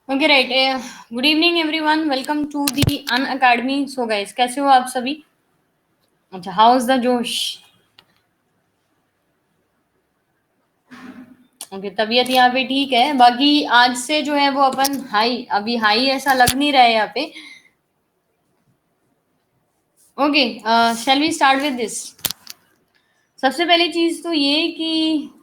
Okay right. Good evening everyone, welcome to the Unacademy. So guys, कैसे हो आप सभी? अच्छा, हाउ इज द जोश? ओके, तबीयत यहाँ पे ठीक है। बाकी आज से जो है वो अपन हाई, अभी हाई ऐसा लग नहीं रहा है यहाँ पे। Okay, shall we start with this. सबसे पहली चीज तो ये कि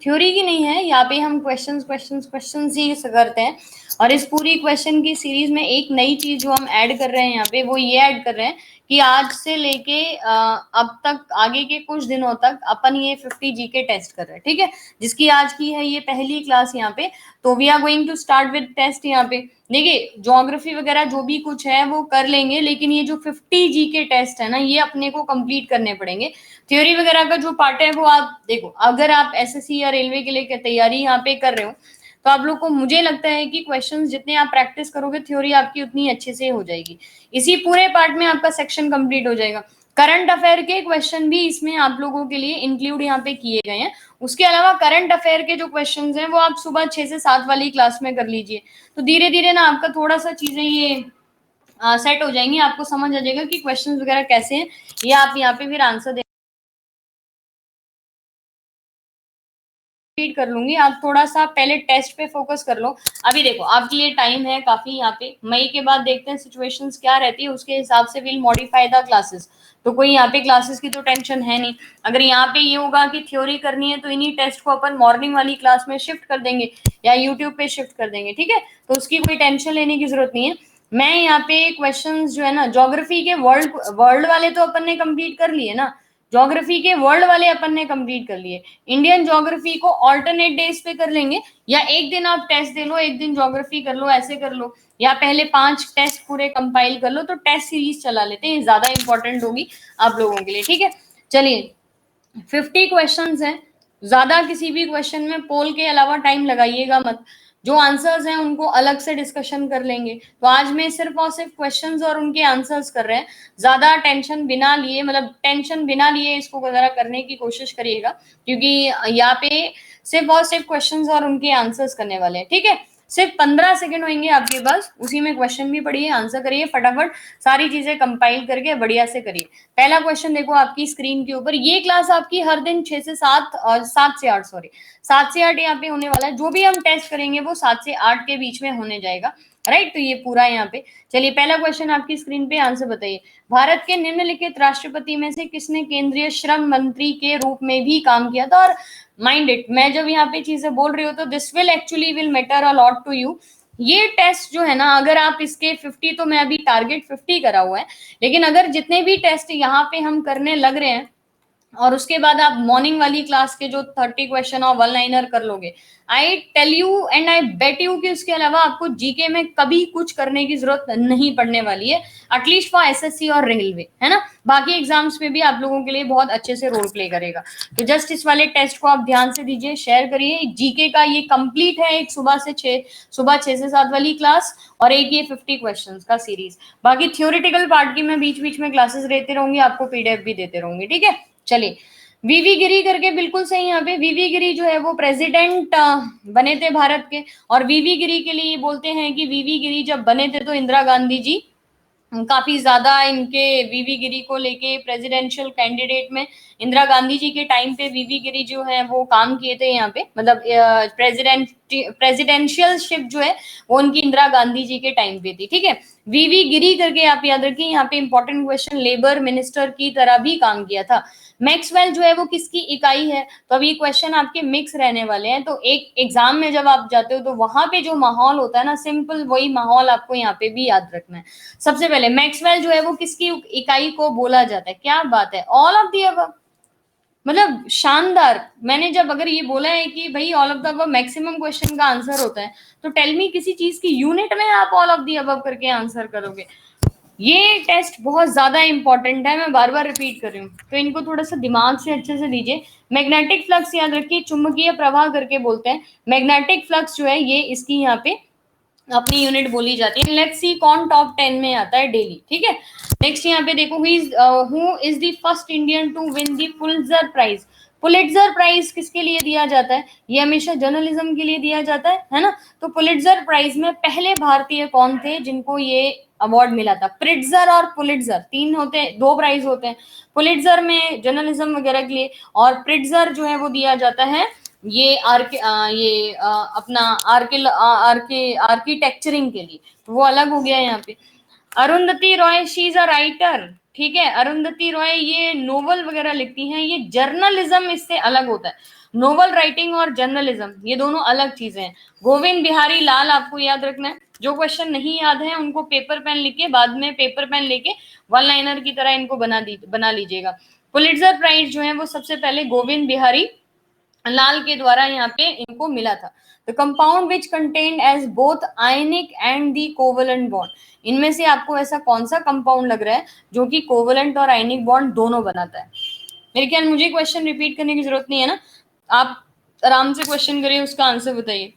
थ्योरी की नहीं है, यहाँ पे हम क्वेश्चंस क्वेश्चंस क्वेश्चंस ही करते हैं। और इस पूरी क्वेश्चन की सीरीज में एक नई चीज जो हम ऐड कर रहे हैं यहाँ पे, वो ये ऐड कर रहे हैं कि आज से लेके अब तक आगे के कुछ दिनों तक अपन ये 50 जीके टेस्ट कर रहे हैं, ठीक है। जिसकी आज की है ये पहली क्लास यहाँ पे। तो we are going to start with test यहाँ पे। देखिए, ज्योग्राफी वगैरह जो भी कुछ है वो कर लेंगे, लेकिन ये जो 50 जीके टेस्ट है ना, ये अपने को कंप्लीट करने पड़ेंगे। थ्योरी वगैरह का जो पार्ट है वो आप देखो, अगर आप एसएससी या रेलवे के लिए तैयारी यहाँ पे कर रहे हो तो आप लोग को, मुझे लगता है कि क्वेश्चंस जितने आप प्रैक्टिस करोगे, थ्योरी आपकी उतनी अच्छे से हो जाएगी। इसी पूरे पार्ट में आपका सेक्शन कंप्लीट हो जाएगा। करंट अफेयर के क्वेश्चन भी इसमें आप लोगों के लिए इंक्लूड यहाँ पे किए गए हैं। उसके अलावा करंट अफेयर के जो क्वेश्चंस हैं वो आप सुबह 6 से 7 वाली क्लास में कर लीजिए। तो धीरे धीरे ना आपका थोड़ा सा चीजें ये सेट हो जाएंगी, आपको समझ आ जाएगा कि क्वेश्चंस वगैरह कैसे हैं। ये आप यहाँ पे फिर आंसर रिपीट कर लूंगी, आप थोड़ा सा पहले टेस्ट पे फोकस कर लो। अभी देखो, आपके लिए टाइम है काफी यहाँ पे। मई के बाद देखते हैं सिचुएशंस क्या रहती है, उसके हिसाब से विल मॉडिफाई द क्लासेस। तो कोई यहाँ पे क्लासेस की तो टेंशन है नहीं। अगर यहाँ पे ये होगा कि थ्योरी करनी है तो इन्हीं टेस्ट को अपन मॉर्निंग वाली क्लास में शिफ्ट कर देंगे या यूट्यूब पे शिफ्ट कर देंगे, ठीक है। तो उसकी कोई टेंशन लेने की जरूरत नहीं है। मैं यहाँ पे क्वेश्चंस जो है ना, ज्योग्राफी के वर्ल्ड वर्ल्ड वाले तो अपन ने कंप्लीट कर लिए ना। ज्योग्राफी के वर्ल्ड वाले अपन ने कंप्लीट कर लिए। इंडियन ज्योग्राफी को ऑल्टरनेट डेज पे कर लेंगे, या एक दिन आप टेस्ट दे लो, एक दिन ज्योग्राफी कर लो, ऐसे कर लो। या पहले 5 टेस्ट पूरे कंपाइल कर लो, तो टेस्ट सीरीज चला लेते हैं, ज्यादा इंपॉर्टेंट होगी आप लोगों के लिए, ठीक है। चलिए, 50 क्वेश्चंस हैं। ज्यादा किसी भी क्वेश्चन में पोल के अलावा टाइम लगाइएगा मत। जो आंसर्स हैं उनको अलग से डिस्कशन कर लेंगे। तो आज मैं सिर्फ और सिर्फ क्वेश्चंस और उनके आंसर्स कर रहे हैं। ज्यादा टेंशन बिना लिए, मतलब टेंशन बिना लिए इसको जरा करने की कोशिश करिएगा, क्योंकि यहाँ पे सिर्फ और सिर्फ क्वेश्चंस और उनके आंसर्स करने वाले हैं, ठीक है। सिर्फ 15 सेकंड होंगे आपके पास, उसी में क्वेश्चन भी पढ़िए, आंसर करिए फटाफट। सारी चीजें कंपाइल करके बढ़िया से करिए। पहला क्वेश्चन देखो आपकी स्क्रीन के ऊपर। ये क्लास आपकी हर दिन 6 से 7 और 7 से 8, सॉरी 7 से 8 यहाँ पे होने वाला है। जो भी हम टेस्ट करेंगे वो 7 से 8 के बीच में होने जाएगा, राइट। तो ये पूरा यहाँ पे। चलिए, पहला क्वेश्चन आपकी स्क्रीन पे, आंसर बताइए। भारत के निम्नलिखित राष्ट्रपति में से किसने केंद्रीय श्रम मंत्री के रूप में भी काम किया था? और माइंड इट, मैं जब यहाँ पे चीजें बोल रही हूँ तो this will actually will matter a lot to you. ये टेस्ट जो है ना, अगर आप इसके 50, तो मैं अभी टारगेट 50 करा हुआ है, लेकिन अगर जितने भी टेस्ट यहाँ पे हम करने लग रहे हैं और उसके बाद आप मॉर्निंग वाली क्लास के जो 30 क्वेश्चन और वन लाइनर कर लोगे, I tell you and I bet you कि उसके अलावा आपको जीके में कभी कुछ करने की जरूरत नहीं पड़ने वाली है, एटलीस्ट फॉर एसएससी और रेलवे, है ना। बाकी एग्जाम्स में भी आप लोगों के लिए बहुत अच्छे से रोल प्ले करेगा। तो जस्ट इस वाले टेस्ट को आप ध्यान से दीजिए, शेयर करिए। जीके का ये कंप्लीट है, एक सुबह 6 से 7 वाली क्लास, और एक ये 50 क्वेश्चंस का सीरीज। बाकी थ्योरेटिकल पार्ट की मैं बीच बीच में क्लासेस देते रहूंगी, आपको पीडीएफ भी देते रहूंगी, ठीक है। चलिए, वीवी गिरी करके, बिल्कुल सही। यहाँ पे वीवी गिरी जो है वो प्रेसिडेंट बने थे भारत के। और वीवी गिरी के लिए बोलते हैं कि वीवी गिरी जब बने थे तो इंदिरा गांधी जी काफी ज्यादा इनके वीवी गिरी को लेके प्रेसिडेंशियल कैंडिडेट में इंदिरा गांधी जी के टाइम पे वीवी गिरी जो है वो काम किए थे यहाँ पे, मतलब प्रेसिडेंशियलशिप जो है वो उनकी इंदिरा गांधी जी के टाइम पे थी, ठीक है। वीवी गिरी करके आप याद रखिए, यहाँ पे इंपॉर्टेंट क्वेश्चन, लेबर मिनिस्टर की तरह भी काम किया था। मैक्सवेल जो है वो किसकी इकाई है? तो अभी क्वेश्चन आपके मिक्स रहने वाले हैं। तो एक एग्जाम में जब आप जाते हो तो वहां पे जो माहौल होता है ना, सिंपल वही माहौल आपको यहाँ पे भी याद रखना है। सबसे पहले मैक्सवेल जो है वो किसकी इकाई को बोला जाता है? क्या बात है, ऑल ऑफ दी अबव। मतलब शानदार। मैंने जब अगर ये बोला है कि भाई all of the above maximum question का आंसर होता है, तो टेल मी किसी चीज की यूनिट में आप ऑल ऑफ दी अबव करके आंसर करोगे। ये टेस्ट बहुत ज्यादा इंपॉर्टेंट है, मैं बार बार रिपीट कर रही हूँ, तो इनको थोड़ा सा दिमाग से अच्छे से दीजिए। मैग्नेटिक फ्लक्स याद रखिए, चुंबकीय प्रवाह करके बोलते हैं। मैग्नेटिक फ्लक्स जो है ये इसकी यहाँ पे अपनी यूनिट बोली जाती है। लेट्स सी कौन टॉप 10 में आता है डेली, ठीक है। नेक्स्ट यहाँ पे देखो, who is the first Indian to win the Pulitzer prize. Pulitzer prize किसके लिए दिया जाता है? ये हमेशा जर्नलिज्म के लिए दिया जाता है ना। तो पुलिट्जर प्राइज में पहले भारतीय कौन थे जिनको ये अवार्ड मिला था? प्रिट्जर और पुलिट्जर तीन होते हैं, दो प्राइज होते हैं। पुलिट्जर में जर्नलिज्म वगैरह के लिए, और प्रिट्जर जो है वो दिया जाता है ये अपना आर्किटेक्चरिंग के लिए, तो वो अलग हो गया यहाँ पे। Arundhati Roy, she is a writer, ठीक है। अरुंधति रॉय ये नोवेल वगैरह लिखती हैं, ये जर्नलिज्म इससे अलग होता है। नोवेल राइटिंग और जर्नलिज्म ये दोनों अलग चीजें हैं। गोविंद बिहारी लाल आपको याद रखना है। जो क्वेश्चन नहीं याद है उनको पेपर पेन लिख के, बाद में पेपर पेन लेके वन लाइनर की तरह इनको बना लीजिएगा। पुलिट्जर प्राइज जो है वो सबसे पहले गोविंद बिहारी लाल के द्वारा यहाँ पे इनको मिला था। The compound which contained as both ionic and the covalent bond. इनमें से आपको ऐसा कौन सा कंपाउंड लग रहा है जो कि कोवलेंट और आयनिक बॉन्ड दोनों बनाता है? मेरे ख्याल मुझे क्वेश्चन रिपीट करने की जरूरत नहीं है ना, आप आराम से क्वेश्चन करिए, उसका आंसर बताइए।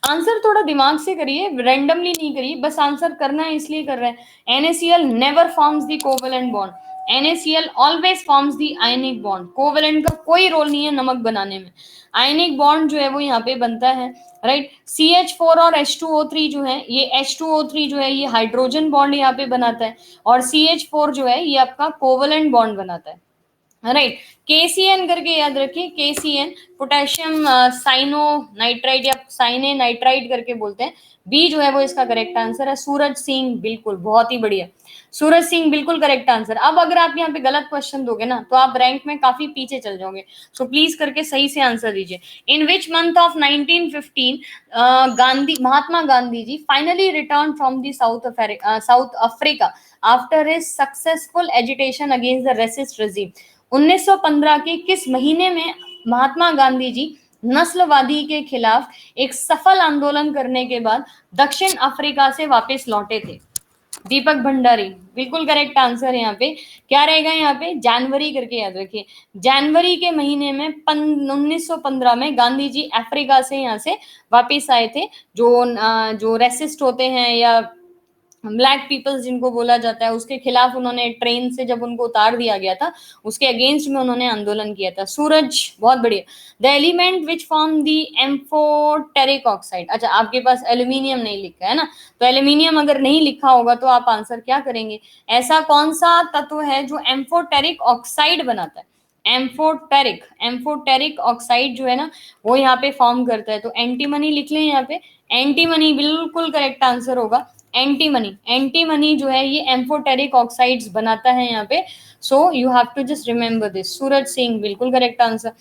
आंसर थोड़ा दिमाग से करिए, रैंडमली नहीं करिए, बस आंसर करना है इसलिए कर रहे हैं। NaCl never forms the covalent bond, NaCl always forms the ionic bond. Covalent का कोई रोल नहीं है नमक बनाने में, आयनिक बॉन्ड जो है वो यहाँ पे बनता है, राइट। CH4 और H2O3 जो है, ये H2O3 जो है ये हाइड्रोजन बॉन्ड यहाँ पे बनाता है, और CH4 जो है ये आपका कोवेलेंट बॉन्ड बनाता है, राइट। KCN करके याद रखिए, KCN पोटेशियम साइनो नाइट्राइड या साइने नाइट्राइड करके बोलते हैं। बी जो है वो इसका करेक्ट आंसर है। सूरज सिंह, बिल्कुल, बहुत ही बढ़िया, सूरज सिंह बिल्कुल करेक्ट आंसर। अब अगर आप यहाँ पे गलत क्वेश्चन दोगे ना तो आप रैंक में काफी पीछे चल जाओगे, सो प्लीज करके सही से आंसर दीजिए। In which month of 1915 Gandhi, Mahatma Gandhi ji finally return from the South Africa after his successful agitation against the racist regime. 1915 के किस महीने में महात्मा गांधी जी नस्लवादी के खिलाफ एक सफल आंदोलन करने के बाद दक्षिण अफ्रीका से वापस लौटे थे? दीपक भंडारी, बिल्कुल करेक्ट आंसर है। यहाँ पे क्या रहेगा? यहाँ पे जनवरी करके याद रखिए। जनवरी के महीने में 1915 में गांधी जी अफ्रीका से यहाँ से वापस आए थे। जो रेसिस्ट होते हैं या ब्लैक पीपल्स जिनको बोला जाता है, उसके खिलाफ उन्होंने ट्रेन से जब उनको उतार दिया गया था उसके अगेंस्ट में उन्होंने आंदोलन किया था। सूरज, बहुत बढ़िया। The element which form the amphoteric oxide. अच्छा, आपके पास एल्यूमिनियम नहीं लिखा है ना, तो एल्यूमिनियम अगर नहीं लिखा होगा तो आप आंसर क्या करेंगे? ऐसा कौन सा तत्व है जो एम्फोटेरिक ऑक्साइड बनाता है? एम्फोटेरिक ऑक्साइड जो है ना वो यहाँ पे फॉर्म करता है, तो एंटीमनी लिख लें यहाँ पे। एंटीमनी बिल्कुल करेक्ट आंसर होगा। एंटीमनी जो है ये एम्फोटेरिक ऑक्साइड्स बनाता है यहाँ पे, so you have to just remember this. Suraj Singh, बिल्कुल correct answer.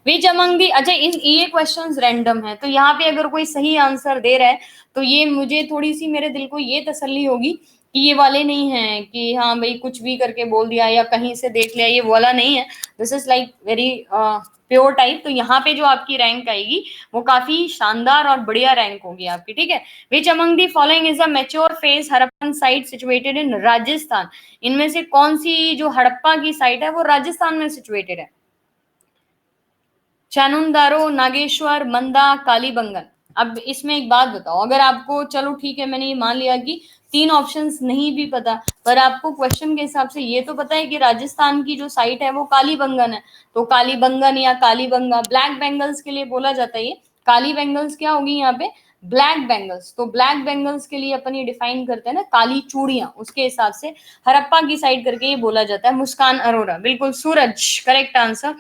Which among the, अच्छा ये क्वेश्चंस रैंडम है, तो यहाँ पे अगर कोई सही आंसर दे रहा है तो ये मुझे थोड़ी सी, मेरे दिल को ये तसल्ली होगी कि ये वाले नहीं है कि हाँ भाई कुछ भी करके बोल दिया या कहीं से देख लिया, ये वाला नहीं है। This is like very pure type. तो यहाँ पे जो आपकी रैंक आएगी वो काफी शानदार और बढ़िया रैंक होगी आपकी, ठीक है। विच among the following is a mature phase Harappan site situated in Rajasthan. इनमें से कौन सी जो हड़प्पा की साइट है वो राजस्थान में सिचुएटेड है? चानुंदारो, नागेश्वर, मंदा, कालीबंगन। अब इसमें एक बात बताओ, अगर आपको, चलो ठीक है मैंने ये मान लिया कि तीन ऑप्शंस नहीं भी पता, पर आपको क्वेश्चन के हिसाब से ये तो पता है कि राजस्थान की जो साइट है वो कालीबंगन है, तो कालीबंगन या कालीबंगा, ब्लैक बेंगल्स के लिए बोला जाता है ये। काली बेंगल्स क्या होगी यहाँ पे? ब्लैक बेंगल्स। तो ब्लैक बेंगल्स के लिए अपन ये डिफाइन करते हैं ना काली चूड़ियां, उसके हिसाब से हड़प्पा की साइड करके ये बोला जाता है। मुस्कान अरोरा, बिल्कुल, Suraj correct answer.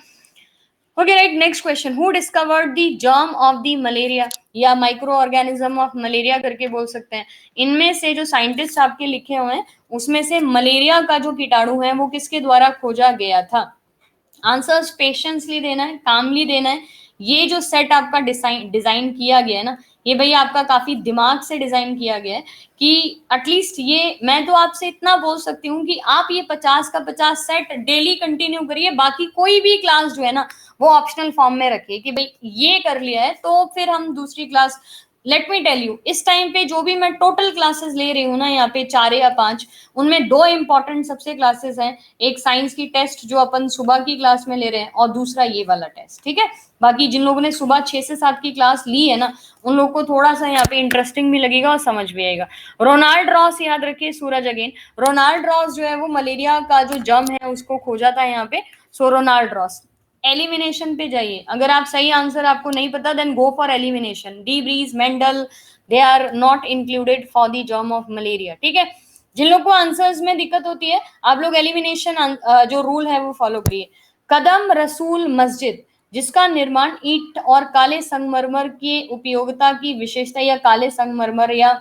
Okay right, next question. Who discovered the germ of the malaria, या माइक्रो ऑर्गेनिज्म ऑफ मलेरिया करके बोल सकते हैं। इनमें से जो साइंटिस्ट आपके लिखे हुए हैं उसमें से मलेरिया का जो कीटाणु है वो किसके द्वारा खोजा गया था? आंसर्स पेशेंसली देना है, कामली देना है। ये जो सेट आपका डिजाइन किया गया है ना, ये भैया आपका काफी दिमाग से डिजाइन किया गया है कि एटलीस्ट ये, मैं तो आपसे इतना बोल सकती हूँ कि आप ये 50 का 50 सेट डेली कंटिन्यू करिए, बाकी कोई भी क्लास जो है ना वो ऑप्शनल फॉर्म में रखिए कि भाई ये कर लिया है तो फिर हम दूसरी class let me tell you, इस टाइम पे जो भी मैं टोटल क्लासेस ले रही हूँ ना, यहाँ पे 4 या 5, उनमें 2 इंपॉर्टेंट सबसे क्लासेस हैं। एक साइंस की टेस्ट जो अपन सुबह की क्लास में ले रहे हैं, और दूसरा ये वाला टेस्ट, ठीक है। बाकी जिन लोगों ने सुबह 6 से 7 की क्लास ली है ना, उन लोगों को थोड़ा सा यहाँ पे इंटरेस्टिंग भी लगेगा और समझ भी आएगा। रोनाल्ड रॉस याद रखिए, सूरज अगेन। रोनाल्ड रॉस जो है वो मलेरिया का जो जर्म है उसको खोजा था यहाँ पे। सो रोनाल्ड रॉस। एलिमिनेशन पे जाइए, अगर आप सही आंसर आपको नहीं पता, then go for elimination. De Vries, Mendel, they are not included for the germ of malaria, ठीक है। जिन लोग को आंसर्स में दिक्कत होती है, आप लोग एलिमिनेशन जो रूल है वो फॉलो करिए। कदम रसूल मस्जिद, जिसका निर्माण ईंट और काले संगमरमर की उपयोगिता की विशेषता, या काले संगमरमर या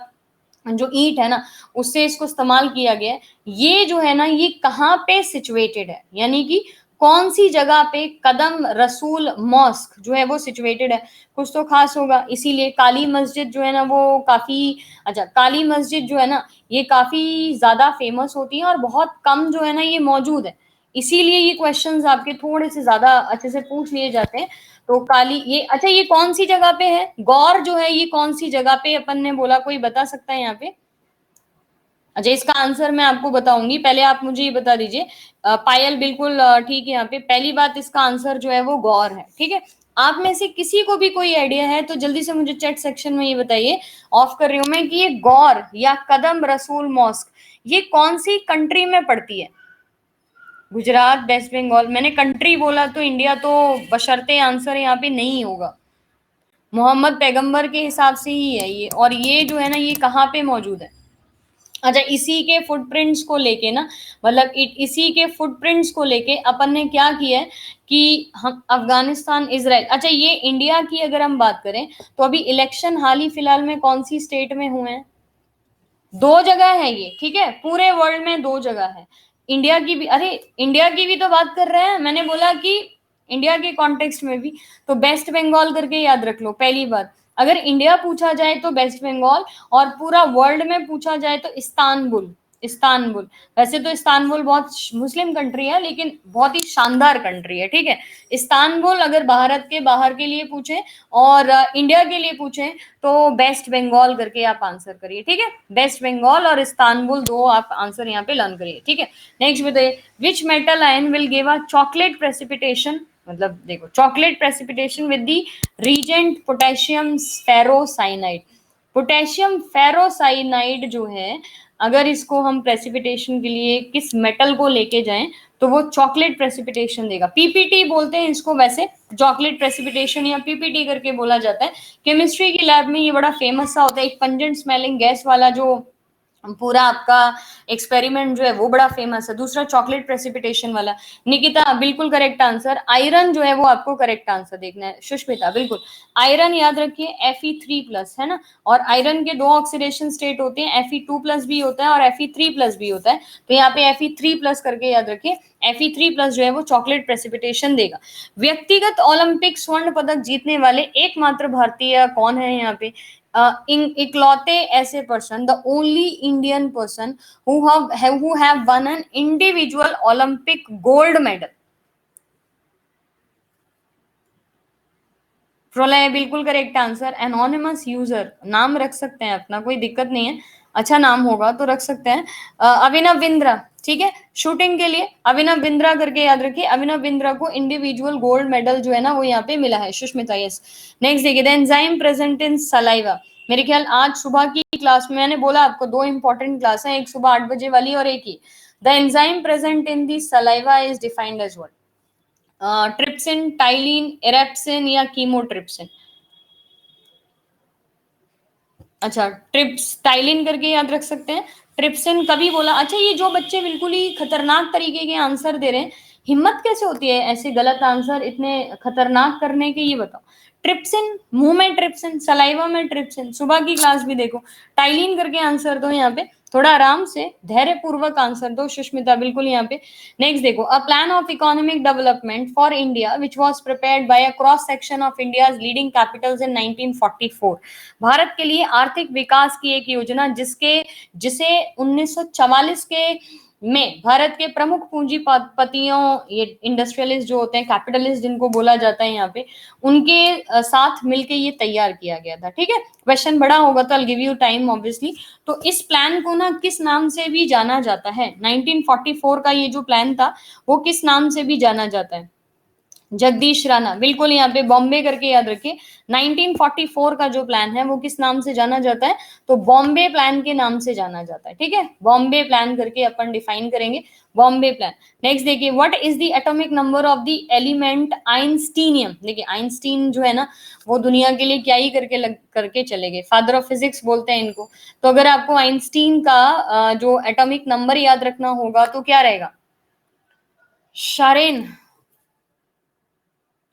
जो ईंट है ना उससे इसको इस्तेमाल किया गया है, ये जो है ना ये कहाँ पे सिचुएटेड है, यानी कि कौन सी जगह पे कदम रसूल मॉस्क जो है वो सिचुएटेड है, कुछ तो खास होगा। इसीलिए काली मस्जिद जो है ना वो काफी, अच्छा काली मस्जिद जो है ना ये काफी ज्यादा फेमस होती है और बहुत कम जो है ना ये मौजूद है, इसीलिए ये क्वेश्चंस आपके थोड़े से ज्यादा अच्छे से पूछ लिए जाते हैं। तो काली ये, अच्छा ये कौन सी जगह पे है, गौर जो है ये कौन सी जगह पे अपन ने बोला, कोई बता सकता है यहाँ पे? अच्छा इसका आंसर मैं आपको बताऊंगी, पहले आप मुझे ये बता दीजिए। पायल बिल्कुल ठीक है, यहाँ पे पहली बात इसका आंसर जो है वो गौर है, ठीक है। आप में से किसी को भी कोई आइडिया है तो जल्दी से मुझे चैट सेक्शन में ये बताइए, ऑफ कर रही हूं मैं, कि ये गौर या कदम रसूल मॉस्क ये कौन सी कंट्री में पड़ती है? गुजरात, वेस्ट बंगाल, मैंने कंट्री बोला तो इंडिया तो बशर्ते आंसर यहाँ पे नहीं होगा। मोहम्मद पैगंबर के हिसाब से ही है ये, और ये जो है ना ये कहाँ पे मौजूद है? अच्छा इसी के फुटप्रिंट्स को लेके ना, मतलब इसी के फुटप्रिंट्स को लेके अपन ने क्या किया है कि हम अफगानिस्तान, इजराइल, अच्छा ये इंडिया की अगर हम बात करें तो अभी इलेक्शन हाल ही फिलहाल में कौन सी स्टेट में हुए हैं? 2 जगह है ये, ठीक है, पूरे वर्ल्ड में 2 जगह है। इंडिया की भी, अरे इंडिया की भी तो बात कर रहे हैं, मैंने बोला कि इंडिया के कॉन्टेक्स्ट में भी। तो वेस्ट बंगाल करके याद रख लो पहली बात। अगर इंडिया पूछा जाए तो वेस्ट बंगाल, और पूरा वर्ल्ड में पूछा जाए तो इस्तांबुल। इस्तांबुल, वैसे तो इस्तांबुल बहुत मुस्लिम कंट्री है लेकिन बहुत ही शानदार कंट्री है, ठीक है। इस्तांबुल अगर भारत के बाहर के लिए पूछे और इंडिया के लिए पूछे तो वेस्ट बंगाल करके आप आंसर करिए, ठीक है। वेस्ट बंगाल और इस्तांबुल 2 आप आंसर यहाँ पे लर्न करिए, ठीक है। नेक्स्ट बताइए, which metal ion will give a chocolate precipitation, मतलब देखो chocolate precipitation with the reagent potassium ferrocyanide. Potassium ferrocyanide जो है, अगर इसको हम प्रेसिपिटेशन के लिए किस मेटल को लेके जाएं तो वो चॉकलेट प्रेसिपिटेशन देगा। पीपीटी बोलते हैं इसको वैसे, चॉकलेट प्रेसिपिटेशन या पीपीटी करके बोला जाता है। केमिस्ट्री की लैब में ये बड़ा फेमस सा होता है, एक पंजेंट स्मेलिंग गैस वाला जो पूरा आपका एक्सपेरिमेंट जो है वो बड़ा फेमस है। दूसरा चॉकलेट प्रेसिपिटेशन वाला। निकिता बिल्कुल करेक्ट आंसर, आयरन जो है वो आपको करेक्ट आंसर देखना है। सुष्मिता बिल्कुल, आयरन याद रखिए Fe3+ है ना, और आयरन के 2 ऑक्सीडेशन स्टेट होते हैं, Fe2+ भी होता है और Fe3+ भी होता है। तो यहाँ पे Fe3+ करके याद रखिए, Fe3+ जो है वो चॉकलेट प्रेसिपिटेशन देगा। व्यक्तिगत ओलंपिक स्वर्ण पदक जीतने वाले एकमात्र भारतीय कौन है यहाँ पे? इकलौते ऐसे person, the only Indian person who have won an individual Olympic gold medal। प्रोलय बिल्कुल करेक्ट आंसर। एनोनिमस यूजर, नाम रख सकते हैं अपना, कोई दिक्कत नहीं है, अच्छा नाम होगा तो रख सकते हैं। अभिनव बिंद्रा, ठीक है, शूटिंग के लिए अभिनव बिंद्रा करके याद रखिए। अभिनव बिंद्रा को इंडिविजुअल गोल्ड मेडल जो है ना वो यहाँ पे मिला है। सुष्मिता यस। नेक्स्ट देखिए, the enzyme present in saliva. मेरे ख्याल आज सुबह की क्लास में मैंने बोला आपको 2 इंपॉर्टेंट क्लास है, एक सुबह 8 बजे वाली और एक ही। The enzyme present in the saliva is defined as what? Trypsin, ptyalin, erepsin या कीमोट्रिप्सिन? अच्छा ट्रिप्स, टाइलिन करके याद रख सकते हैं। ट्रिप्सिन कभी बोला? अच्छा ये जो बच्चे बिल्कुल ही खतरनाक तरीके के आंसर दे रहे हैं, हिम्मत कैसे होती है ऐसे गलत आंसर इतने खतरनाक करने के, ये बताओ। ट्रिप्सिन, मुंह में ट्रिप्सिन, सलाइवा में ट्रिप्सिन, सुबह की क्लास भी देखो। टाइलिन करके आंसर दो यहाँ पे, थोड़ा आराम से धैर्य पूर्वक आंसर दो। सुष्मिता बिल्कुल यहाँ पे। नेक्स्ट देखो, a plan of economic development for India which was prepared by a cross section of India's leading capitals in 1944। Bharat के लिए आर्थिक विकास की एक योजना जिसे 1944 के में भारत के प्रमुख पूंजीपतियों, ये इंडस्ट्रियलिस्ट जो होते हैं, कैपिटलिस्ट जिनको बोला जाता है यहाँ पे, उनके साथ मिलके ये तैयार किया गया था। ठीक है, क्वेश्चन बड़ा होगा तो I give you time obviously. तो इस प्लान को ना किस नाम से भी जाना जाता है? 1944 का ये जो प्लान था वो किस नाम से भी जाना जाता है? जगदीश राणा, बिल्कुल यहाँ पे बॉम्बे करके याद रखिए। 1944 का जो प्लान है वो किस नाम से जाना जाता है? तो बॉम्बे प्लान के नाम से जाना जाता है। ठीक है, बॉम्बे प्लान करके अपन डिफाइन करेंगे, बॉम्बे प्लान। नेक्स्ट देखिए, what is the atomic number of the element einsteinium? देखिए आइंस्टीन जो है ना वो दुनिया के लिए क्या ही करके चले गए, फादर ऑफ फिजिक्स बोलते हैं इनको। तो अगर आपको आइंस्टीन का जो एटॉमिक नंबर याद रखना होगा तो क्या रहेगा? शारेन,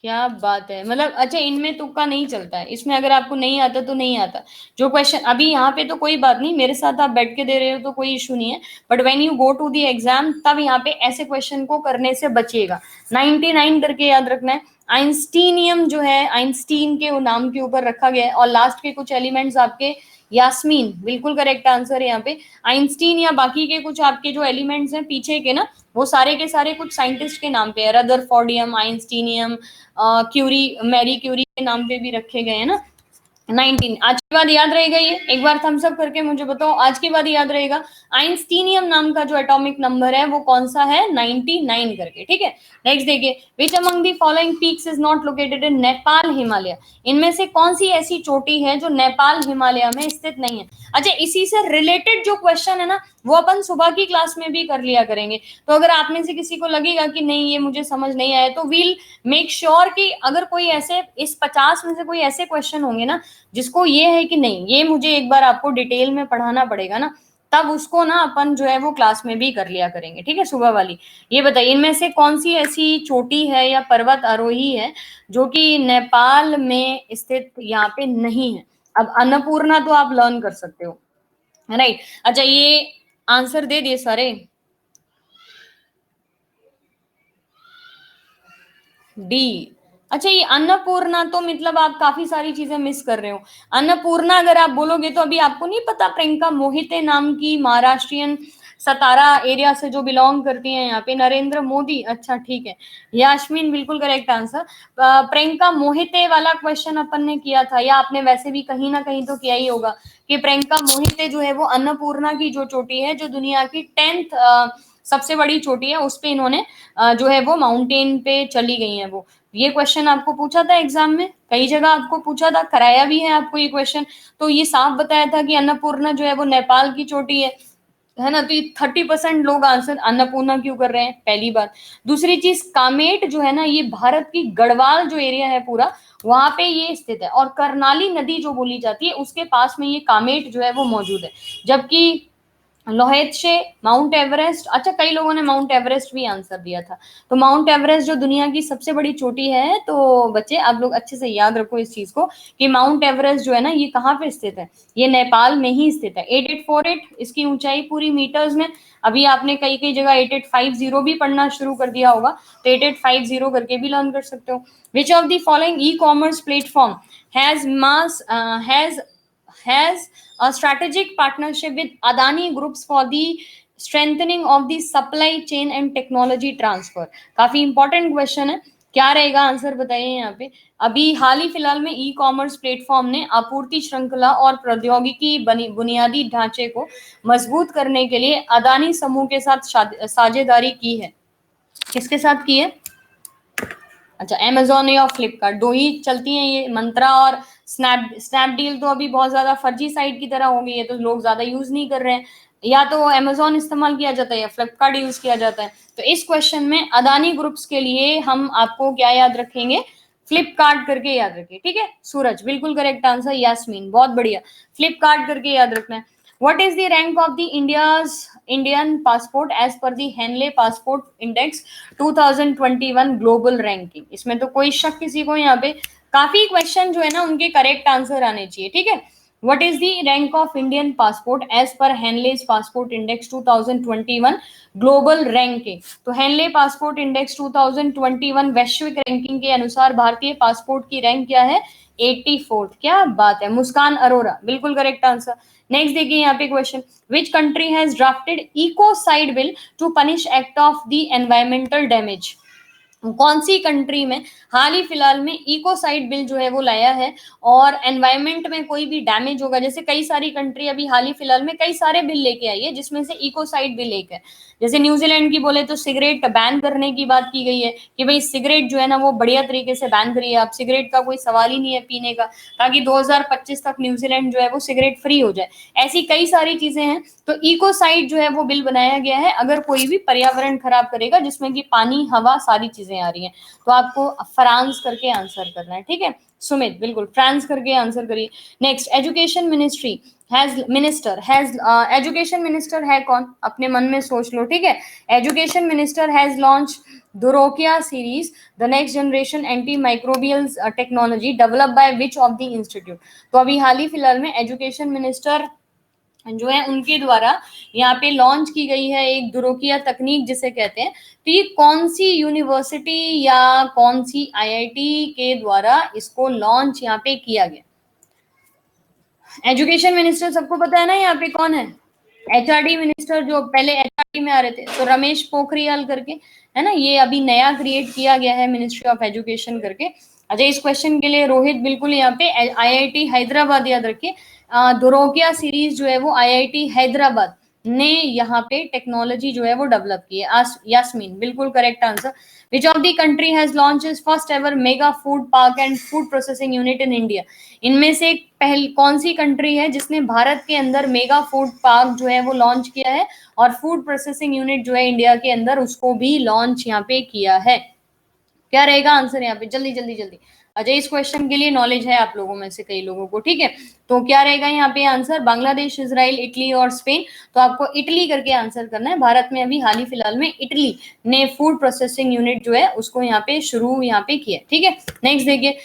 क्या बात है, मतलब अच्छा इनमें तुक्का नहीं चलता है, इसमें अगर आपको नहीं आता तो नहीं आता। जो क्वेश्चन अभी यहाँ पे तो कोई बात नहीं, मेरे साथ आप बैठ के दे रहे हो तो कोई इशू नहीं है, but when you go to the exam तब यहाँ पे ऐसे क्वेश्चन को करने से बचिएगा। 99 करके याद रखना है। आइंस्टीनियम जो है आइंस्टीन के नाम के ऊपर रखा गया है, और लास्ट के कुछ एलिमेंट्स आपके यास्मीन, बिल्कुल करेक्ट आंसर है यहाँ पे। आइंस्टीन या बाकी के कुछ आपके जो एलिमेंट्स हैं पीछे के ना, वो सारे के सारे कुछ साइंटिस्ट के नाम पे है, rutherfordium, einsteinium, Curie, Marie Curie के नाम पे भी रखे गए हैं ना। 19 आज के बाद याद रहेगा, ये एक बार थम्स अप करके मुझे बताओ, आज के बाद याद रहेगा आइंस्टीनियम नाम का जो एटॉमिक नंबर है वो कौन सा है? 99 करके। ठीक है, नेक्स्ट देखिए, which among the following peaks is not located in Nepal Himalaya? इनमें से कौन सी ऐसी चोटी है जो नेपाल हिमालय में स्थित नहीं है? अच्छा, इसी से रिलेटेड जो क्वेश्चन है ना वो अपन सुबह की क्लास में भी कर लिया करेंगे। तो अगर आप में से किसी को लगेगा कि नहीं ये मुझे समझ नहीं आया, तो वील मेक श्योर कि अगर कोई ऐसे इस 50 में से कोई ऐसे क्वेश्चन होंगे ना जिसको ये है कि नहीं ये मुझे एक बार आपको डिटेल में पढ़ाना पड़ेगा ना, तब उसको ना अपन जो है वो क्लास में भी कर लिया करेंगे। ठीक है, सुबह वाली। ये बताइए, इनमें से कौन सी ऐसी चोटी है या पर्वत आरोही है जो कि नेपाल में स्थित यहाँ पे नहीं है? अब अन्नपूर्णा तो आप लर्न कर सकते हो, राइट। अच्छा, ये आंसर दे दिए सारे। डी। अच्छा, ये अन्नपूर्णा तो मतलब आप काफी सारी चीजें मिस कर रहे हो। अन्नपूर्णा अगर आप बोलोगे तो अभी आपको नहीं पता, प्रियंका मोहिते नाम की महाराष्ट्रियन सतारा एरिया से जो बिलोंग करती हैं यहाँ पे, नरेंद्र मोदी, अच्छा ठीक है, यास्मीन बिल्कुल करेक्ट आंसर। प्रियंका मोहिते वाला क्वेश्चन अपन ने किया था, या आपने वैसे भी कहीं ना कहीं तो किया ही होगा, कि प्रियंका मोहिते जो है वो अन्नपूर्णा की जो चोटी है, जो दुनिया की 10th सबसे बड़ी चोटी है, उस पे इन्होंने जो है वो माउंटेन पे चली गई हैं वो। ये क्वेश्चन आपको पूछा था एग्जाम में, कई जगह आपको पूछा था, कराया भी है आपको ये क्वेश्चन। तो ये साफ बताया था कि अन्नपूर्णा जो है वो नेपाल की चोटी है ना। तो ये 30% लोग आंसर अन्नपूर्णा क्यों कर रहे हैं, पहली बात। दूसरी चीज, कामेट जो है ना ये भारत की गढ़वाल जो एरिया है पूरा, वहां पे ये स्थित है, और करनाली नदी जो बोली जाती है उसके पास में ये कामेट जो है वो मौजूद है। जबकि लोहेत्शे, माउंट एवरेस्ट, अच्छा कई लोगों ने माउंट एवरेस्ट भी आंसर दिया था। तो माउंट एवरेस्ट जो दुनिया की सबसे बड़ी चोटी है, तो बच्चे आप लोग अच्छे से याद रखो इस चीज को, कि माउंट एवरेस्ट जो है ना ये कहाँ पे स्थित है? ये नेपाल में ही स्थित है। 8848 इसकी ऊंचाई पूरी मीटर्स में। अभी आपने कई कई जगह 8850 भी पढ़ना शुरू कर दिया होगा, तो 8850 करके भी लर्न कर सकते हो। विच of the following e commerce platform has a strategic partnership with Adani Groups for the strengthening of the supply chain and technology transfer? काफी इंपॉर्टेंट क्वेश्चन है, क्या रहेगा आंसर बताइए यहाँ पे। अभी हाल ही फिलहाल में ई कॉमर्स प्लेटफॉर्म ने आपूर्ति श्रृंखला और प्रौद्योगिकी बुनियादी ढांचे को मजबूत करने के लिए अदानी समूह के साथ साझेदारी की है। किसके साथ की है? अच्छा, अमेजोन या फ्लिपकार्ट, दो ही चलती हैं ये, मंत्रा और स्नैपडील तो अभी बहुत ज्यादा फर्जी साइट की तरह हो गई है, तो लोग ज्यादा यूज नहीं कर रहे हैं। या तो अमेजोन इस्तेमाल किया जाता है या फ्लिपकार्ट यूज किया जाता है। तो इस क्वेश्चन में अदानी ग्रुप्स के लिए हम आपको क्या याद रखेंगे? फ्लिपकार्ट करके याद रखिए। ठीक है, सूरज बिल्कुल करेक्ट आंसर, यास्मीन बहुत बढ़िया, फ्लिपकार्ट करके याद रखना है। What is the rank of the Indian passport as per the Henley Passport Index 2021 global ranking? इसमें तो कोई शक किसी को यहाँ पे, काफी क्वेश्चन जो है ना उनके करेक्ट आंसर आने चाहिए। ठीक है, What is the rank of Indian passport as per Henley's Passport Index 2021 global ranking? तो हेनले पासपोर्ट इंडेक्स 2021 वैश्विक रैंकिंग के अनुसार भारतीय पासपोर्ट की रैंक क्या है? 84th। क्या बात है, मुस्कान अरोरा, बिल्कुल करेक्ट आंसर। नेक्स्ट देखिए यहाँ पे question, which country has drafted ecocide bill to punish act of the environmental damage? कौन सी कंट्री में हाल ही फिलहाल में इकोसाइड बिल जो है वो लाया है, और एनवायरमेंट में कोई भी डैमेज होगा, जैसे कई सारी कंट्री अभी हाल ही फिलहाल में कई सारे बिल लेके आई है जिसमें से इकोसाइड बिल एक है। जैसे न्यूजीलैंड की बोले तो सिगरेट बैन करने की बात की गई है कि भाई सिगरेट जो है ना वो बढ़िया तरीके से बैन करिए, आप सिगरेट का कोई सवाल ही नहीं है पीने का, ताकि 2025 तक न्यूजीलैंड जो है वो सिगरेट फ्री हो जाए। ऐसी कई सारी चीजें हैं, तो इकोसाइड जो है वो बिल बनाया गया है अगर कोई भी पर्यावरण खराब करेगा, जिसमें कि पानी हवा सारी चीजें आ रही हैं। तो आपको फ्रांस करके आंसर करना है, ठीक है सुमित, बिल्कुल फ्रांस करके आंसर करिए। Next, education ministry education minister है कौन? अपने मन में सोच लो, ठीक है। एजुकेशन मिनिस्टर हैज लॉन्च दुरोकिया series the next generation anti microbial technology develop by which of the institute? तो अभी हाल ही फिलहाल में एजुकेशन मिनिस्टर जो है उनके द्वारा यहाँ पे लॉन्च की गई है एक दुरोकिया तकनीक जिसे कहते हैं। तो ये कौन सी यूनिवर्सिटी या कौन सी आईआईटी के द्वारा इसको लॉन्च यहाँ पे किया गया? एजुकेशन मिनिस्टर सबको पता है ना यहाँ पे कौन है? एचआरडी मिनिस्टर, जो पहले एचआरडी में आ रहे थे, तो रमेश पोखरियाल करके है ना, ये अभी नया क्रिएट किया गया है मिनिस्ट्री ऑफ एजुकेशन करके। अच्छा, इस क्वेश्चन के लिए रोहित बिल्कुल यहाँ पे आईआईटी हैदराबाद याद रखिए। दुरोकिया सीरीज जो है वो आईआईटी हैदराबाद ने यहाँ पे टेक्नोलॉजी जो है वो डेवलप की है। यास्मीन, बिल्कुल correct answer. Which of the country has launch is first ever mega food park and food processing unit in India? इनमें से पहली कौन सी कंट्री है जिसने भारत के अंदर मेगा फूड पार्क जो है वो लॉन्च किया है, और फूड प्रोसेसिंग यूनिट जो है इंडिया के अंदर उसको भी लॉन्च यहाँ पे किया है? क्या रहेगा आंसर यहाँ पे? जल्दी जल्दी जल्दी। अजय, इस क्वेश्चन के लिए नॉलेज है आप लोगों में से कई लोगों को, ठीक है। तो क्या रहेगा यहाँ पे आंसर? बांग्लादेश, इजराइल, इटली और स्पेन। तो आपको इटली करके आंसर करना है। भारत में अभी हाल ही फिलहाल में इटली ने फूड प्रोसेसिंग यूनिट जो है उसको यहाँ पे शुरू यहाँ पे किया, ठीक है। नेक्स्ट देखिए,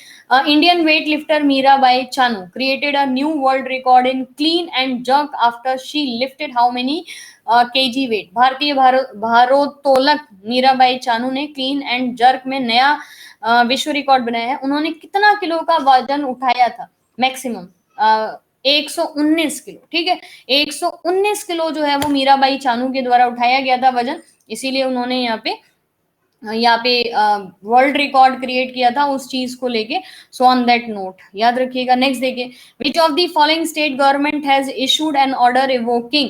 Indian weight lifter Mirabai Chanu created a new world record in clean and jerk after she lifted how many KG weight? भारतीय भारोत्तोलक मीराबाई चानू ने क्लीन एंड जर्क में नया विश्व रिकॉर्ड बनाया है। उन्होंने कितना किलो का वजन उठाया था मैक्सिमम? 119 किलो, ठीक है। 119 किलो जो है वो मीराबाई चानू के द्वारा उठाया गया था वजन, इसीलिए उन्होंने यहाँ पे वर्ल्ड रिकॉर्ड क्रिएट किया था उस चीज को लेके। सो ऑन दैट नोट याद रखिएगा। नेक्स्ट देखिए, विच of the following state government has issued N order revoking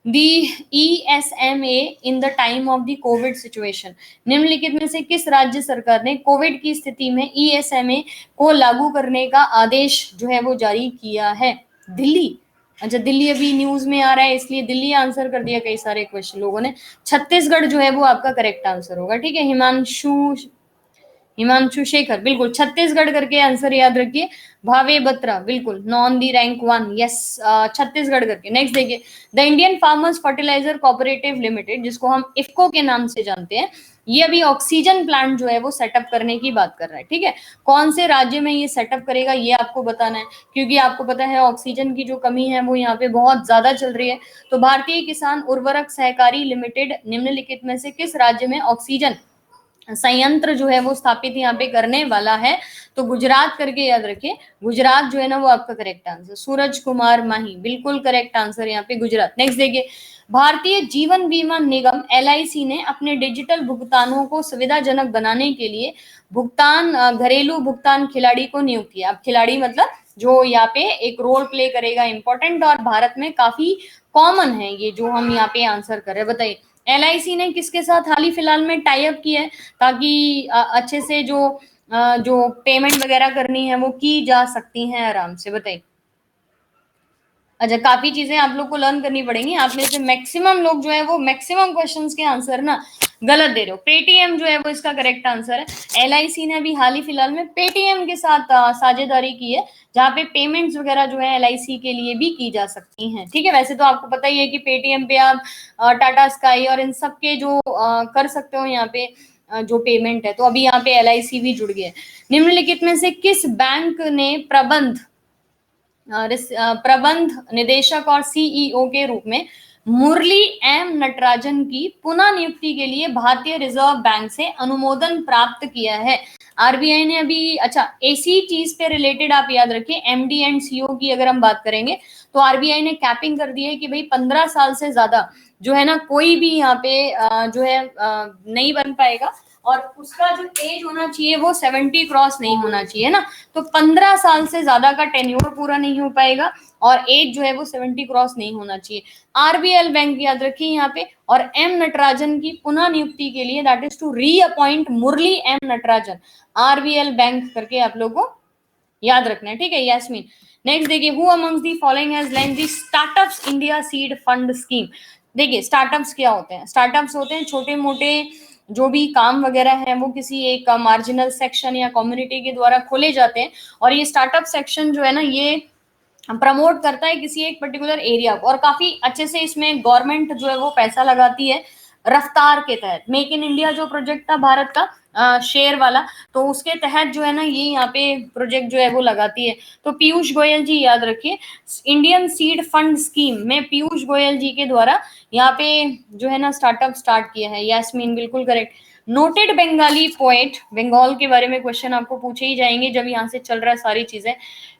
the ESMA in the time of the Covid situation? निम्नलिखित में से किस राज्य सरकार ने कोविड की स्थिति में ESMA को लागू करने का आदेश जो है वो जारी किया है? दिल्ली। अच्छा, दिल्ली अभी न्यूज में आ रहा है इसलिए दिल्ली आंसर कर दिया कई सारे क्वेश्चन लोगों ने। छत्तीसगढ़ जो है वो आपका करेक्ट आंसर होगा, ठीक है। हिमांशु शेखर, बिल्कुल छत्तीसगढ़ करके आंसर याद रखिए। भावे बत्रा, बिल्कुल none the rank one, yes, Chhattisgarh करके। नेक्स्ट देखिए, the Indian farmers fertilizer cooperative limited, जिसको हम इफ्को के नाम से जानते हैं, ये अभी ऑक्सीजन प्लांट जो है वो सेटअप करने की बात कर रहा है, ठीक है। कौन से राज्य में ये सेटअप करेगा ये आपको बताना है, क्योंकि आपको पता है ऑक्सीजन की जो कमी है वो यहाँ पे बहुत ज्यादा चल रही है। तो भारतीय किसान उर्वरक सहकारी लिमिटेड निम्नलिखित में से किस राज्य में ऑक्सीजन संयंत्र जो है वो स्थापित यहाँ पे करने वाला है? तो गुजरात करके याद रखिए। गुजरात जो है ना वो आपका करेक्ट आंसर। सूरज कुमार माही, बिल्कुल करेक्ट आंसर यहाँ पे गुजरात। नेक्स्ट देखिए, भारतीय जीवन बीमा निगम LIC ने अपने डिजिटल भुगतानों को सुविधाजनक बनाने के लिए घरेलू भुगतान खिलाड़ी को नियुक्त किया। अब खिलाड़ी मतलब जो यहाँ पे एक रोल प्ले करेगा इंपॉर्टेंट, और भारत में काफी कॉमन है ये जो हम यहाँ पे आंसर कर रहे हैं। बताइए, LIC ने किसके साथ हाल ही फिलहाल में टाई अप किया है ताकि अच्छे से जो पेमेंट वगैरह करनी है वो की जा सकती है आराम से? बताइए। अच्छा, काफी चीजें आप लोग को लर्न करनी पड़ेंगी। आप में से मैक्सिमम लोग जो है वो मैक्सिमम क्वेश्चंस के आंसर ना गलत दे रहे हो। पेटीएम जो है वो इसका करेक्ट आंसर है। LIC ने अभी हाल ही फिलहाल में पेटीएम के साथ साझेदारी की है, जहाँ पे पेमेंट्स वगैरह जो है LIC के लिए भी की जा सकती हैं, ठीक है। वैसे तो आपको पता ही है कि पेटीएम पे आप टाटा स्काई और इन सब के जो कर सकते हो यहाँ पे जो पेमेंट है, तो अभी यहाँ पे LIC भी जुड़ गया है। निम्नलिखित में से किस बैंक ने प्रबंध निदेशक और सीईओ के रूप में मुरली एम नटराजन की पुनः नियुक्ति के लिए भारतीय रिजर्व बैंक से अनुमोदन प्राप्त किया है। आरबीआई ने अभी, अच्छा इसी चीज पे रिलेटेड आप याद रखिए, एमडी एंड सीओ की अगर हम बात करेंगे तो आरबीआई ने कैपिंग कर दी है कि भाई 15 साल से ज्यादा जो है ना कोई भी यहाँ पे जो है नहीं बन पाएगा, और उसका जो एज होना चाहिए वो 70 क्रॉस नहीं होना चाहिए ना। तो 15 साल से ज्यादा का टेन्योर पूरा नहीं हो पाएगा और एज जो है वो 70 क्रॉस नहीं होना चाहिए। आरबीएल बैंक याद रखिए यहाँ पे, और एम नटराजन की पुनः नियुक्ति के लिए, that is to reappoint Murli M Natarajan, RBL bank करके आप लोगों को याद रखना है, ठीक है यास्मीन। नेक्स्ट देखिए, who amongst the following has launched the startups India seed fund scheme. देखिए स्टार्टअप्स क्या होते हैं, स्टार्टअप्स होते हैं छोटे मोटे जो भी काम वगैरह है वो किसी एक मार्जिनल सेक्शन या कम्युनिटी के द्वारा खोले जाते हैं, और ये स्टार्टअप सेक्शन जो है ना ये प्रमोट करता है किसी एक पर्टिकुलर एरिया को, और काफी अच्छे से इसमें गवर्नमेंट जो है वो पैसा लगाती है रफ्तार के तहत। मेक इन इंडिया जो प्रोजेक्ट था भारत का शेयर वाला, तो उसके तहत जो है ना ये यहाँ पे प्रोजेक्ट जो है वो लगाती है। तो पीयूष गोयल जी याद रखिए, इंडियन सीड फंड स्कीम में पीयूष गोयल जी के द्वारा यहाँ पे जो है ना स्टार्टअप स्टार्ट किया है। यास्मीन बिल्कुल correct. Noted Bengali poet, Bengal के बारे में क्वेश्चन आपको पूछे ही जाएंगे जब यहाँ से चल रहा है सारी चीजें।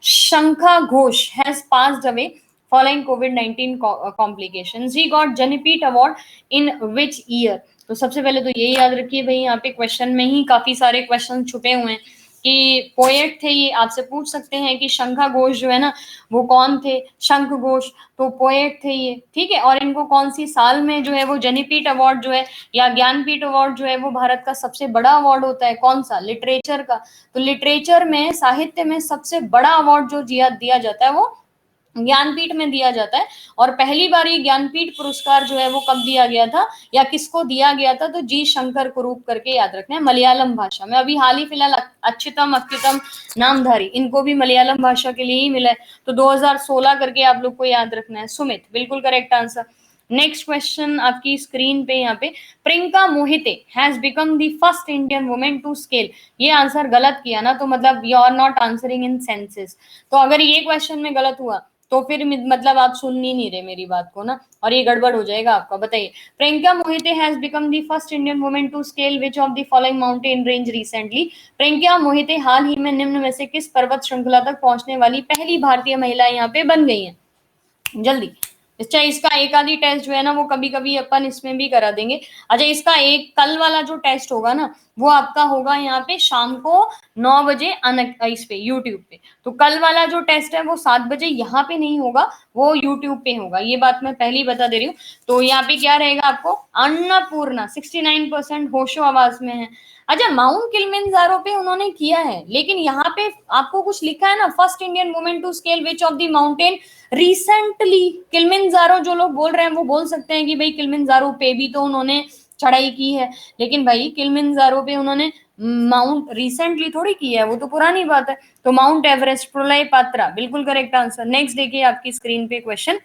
शंखा Ghosh has passed away following COVID-19 complications. He got Jnanpith Award in which year? तो सबसे पहले तो ये याद रखिए भाई, यहाँ पे क्वेश्चन में ही काफी सारे क्वेश्चन छुपे हुए हैं कि पोएट थे ये, आपसे पूछ सकते हैं कि शंखा घोष जो है ना वो कौन थे, शंख घोष तो पोएट थे ये, ठीक है। और इनको कौन सी साल में जो है वो ज्ञानपीठ अवार्ड जो है या ज्ञानपीठ अवार्ड जो है वो भारत का सबसे बड़ा अवार्ड होता है, कौन सा, लिटरेचर का। तो लिटरेचर में, साहित्य में सबसे बड़ा अवार्ड जो दिया जाता है वो ज्ञानपीठ में दिया जाता है। और पहली बार ये ज्ञानपीठ पुरस्कार जो है वो कब दिया गया था या किसको दिया गया था, तो जी शंकर कुरूप करके याद रखना है, मलयालम भाषा में। अभी हाल ही फिलहाल अच्युतम अच्युतम नामधारी, इनको भी मलयालम भाषा के लिए ही मिला है, तो 2016 करके आप लोग को याद रखना है। सुमित बिल्कुल करेक्ट आंसर। नेक्स्ट क्वेश्चन आपकी स्क्रीन पे यहाँ पे, Priyanka Mohite has become the first Indian women to scale. ये आंसर गलत किया ना तो मतलब you are not answering in senses. तो अगर ये क्वेश्चन में गलत हुआ तो फिर मतलब आप सुन ही नहीं रहे मेरी बात को ना, और ये गड़बड़ हो जाएगा आपका। बताइए, Priyanka Mohite has become the first Indian women to scale which of the following mountain range recently. Priyanka Mohite हाल ही में निम्न में से किस पर्वत श्रृंखला तक पहुंचने वाली पहली भारतीय महिला यहाँ पे बन गई है? जल्दी, अच्छा इसका एक आधी टेस्ट जो है ना वो कभी कभी अपन इसमें भी करा देंगे। अच्छा इसका एक कल वाला जो टेस्ट होगा ना वो आपका होगा यहाँ पे शाम को 9 बजे इस पे यूट्यूब पे। तो कल वाला जो टेस्ट है वो 7 बजे यहाँ पे नहीं होगा, वो यूट्यूब पे होगा, ये बात मैं पहले ही बता दे रही हूँ। तो यहाँ पे क्या रहेगा आपको, अन्नपूर्णा 69% होशो आवाज में है। अच्छा माउंट किलिमंजारो पे उन्होंने किया है, लेकिन यहाँ पे आपको कुछ लिखा है ना, first Indian women to scale which of the mountain recently. Kilimanjaro जो लोग बोल रहे हैं वो बोल सकते हैं कि भाई किलिमंजारो पे भी तो उन्होंने चढ़ाई की है, लेकिन भाई किलिमंजारो पे उन्होंने माउंट रिसेंटली थोड़ी की है, वो तो पुरानी बात है। तो माउंट एवरेस्ट, प्रलय पात्रा बिल्कुल करेक्ट आंसर। नेक्स्ट देखिए आपकी स्क्रीन पे question,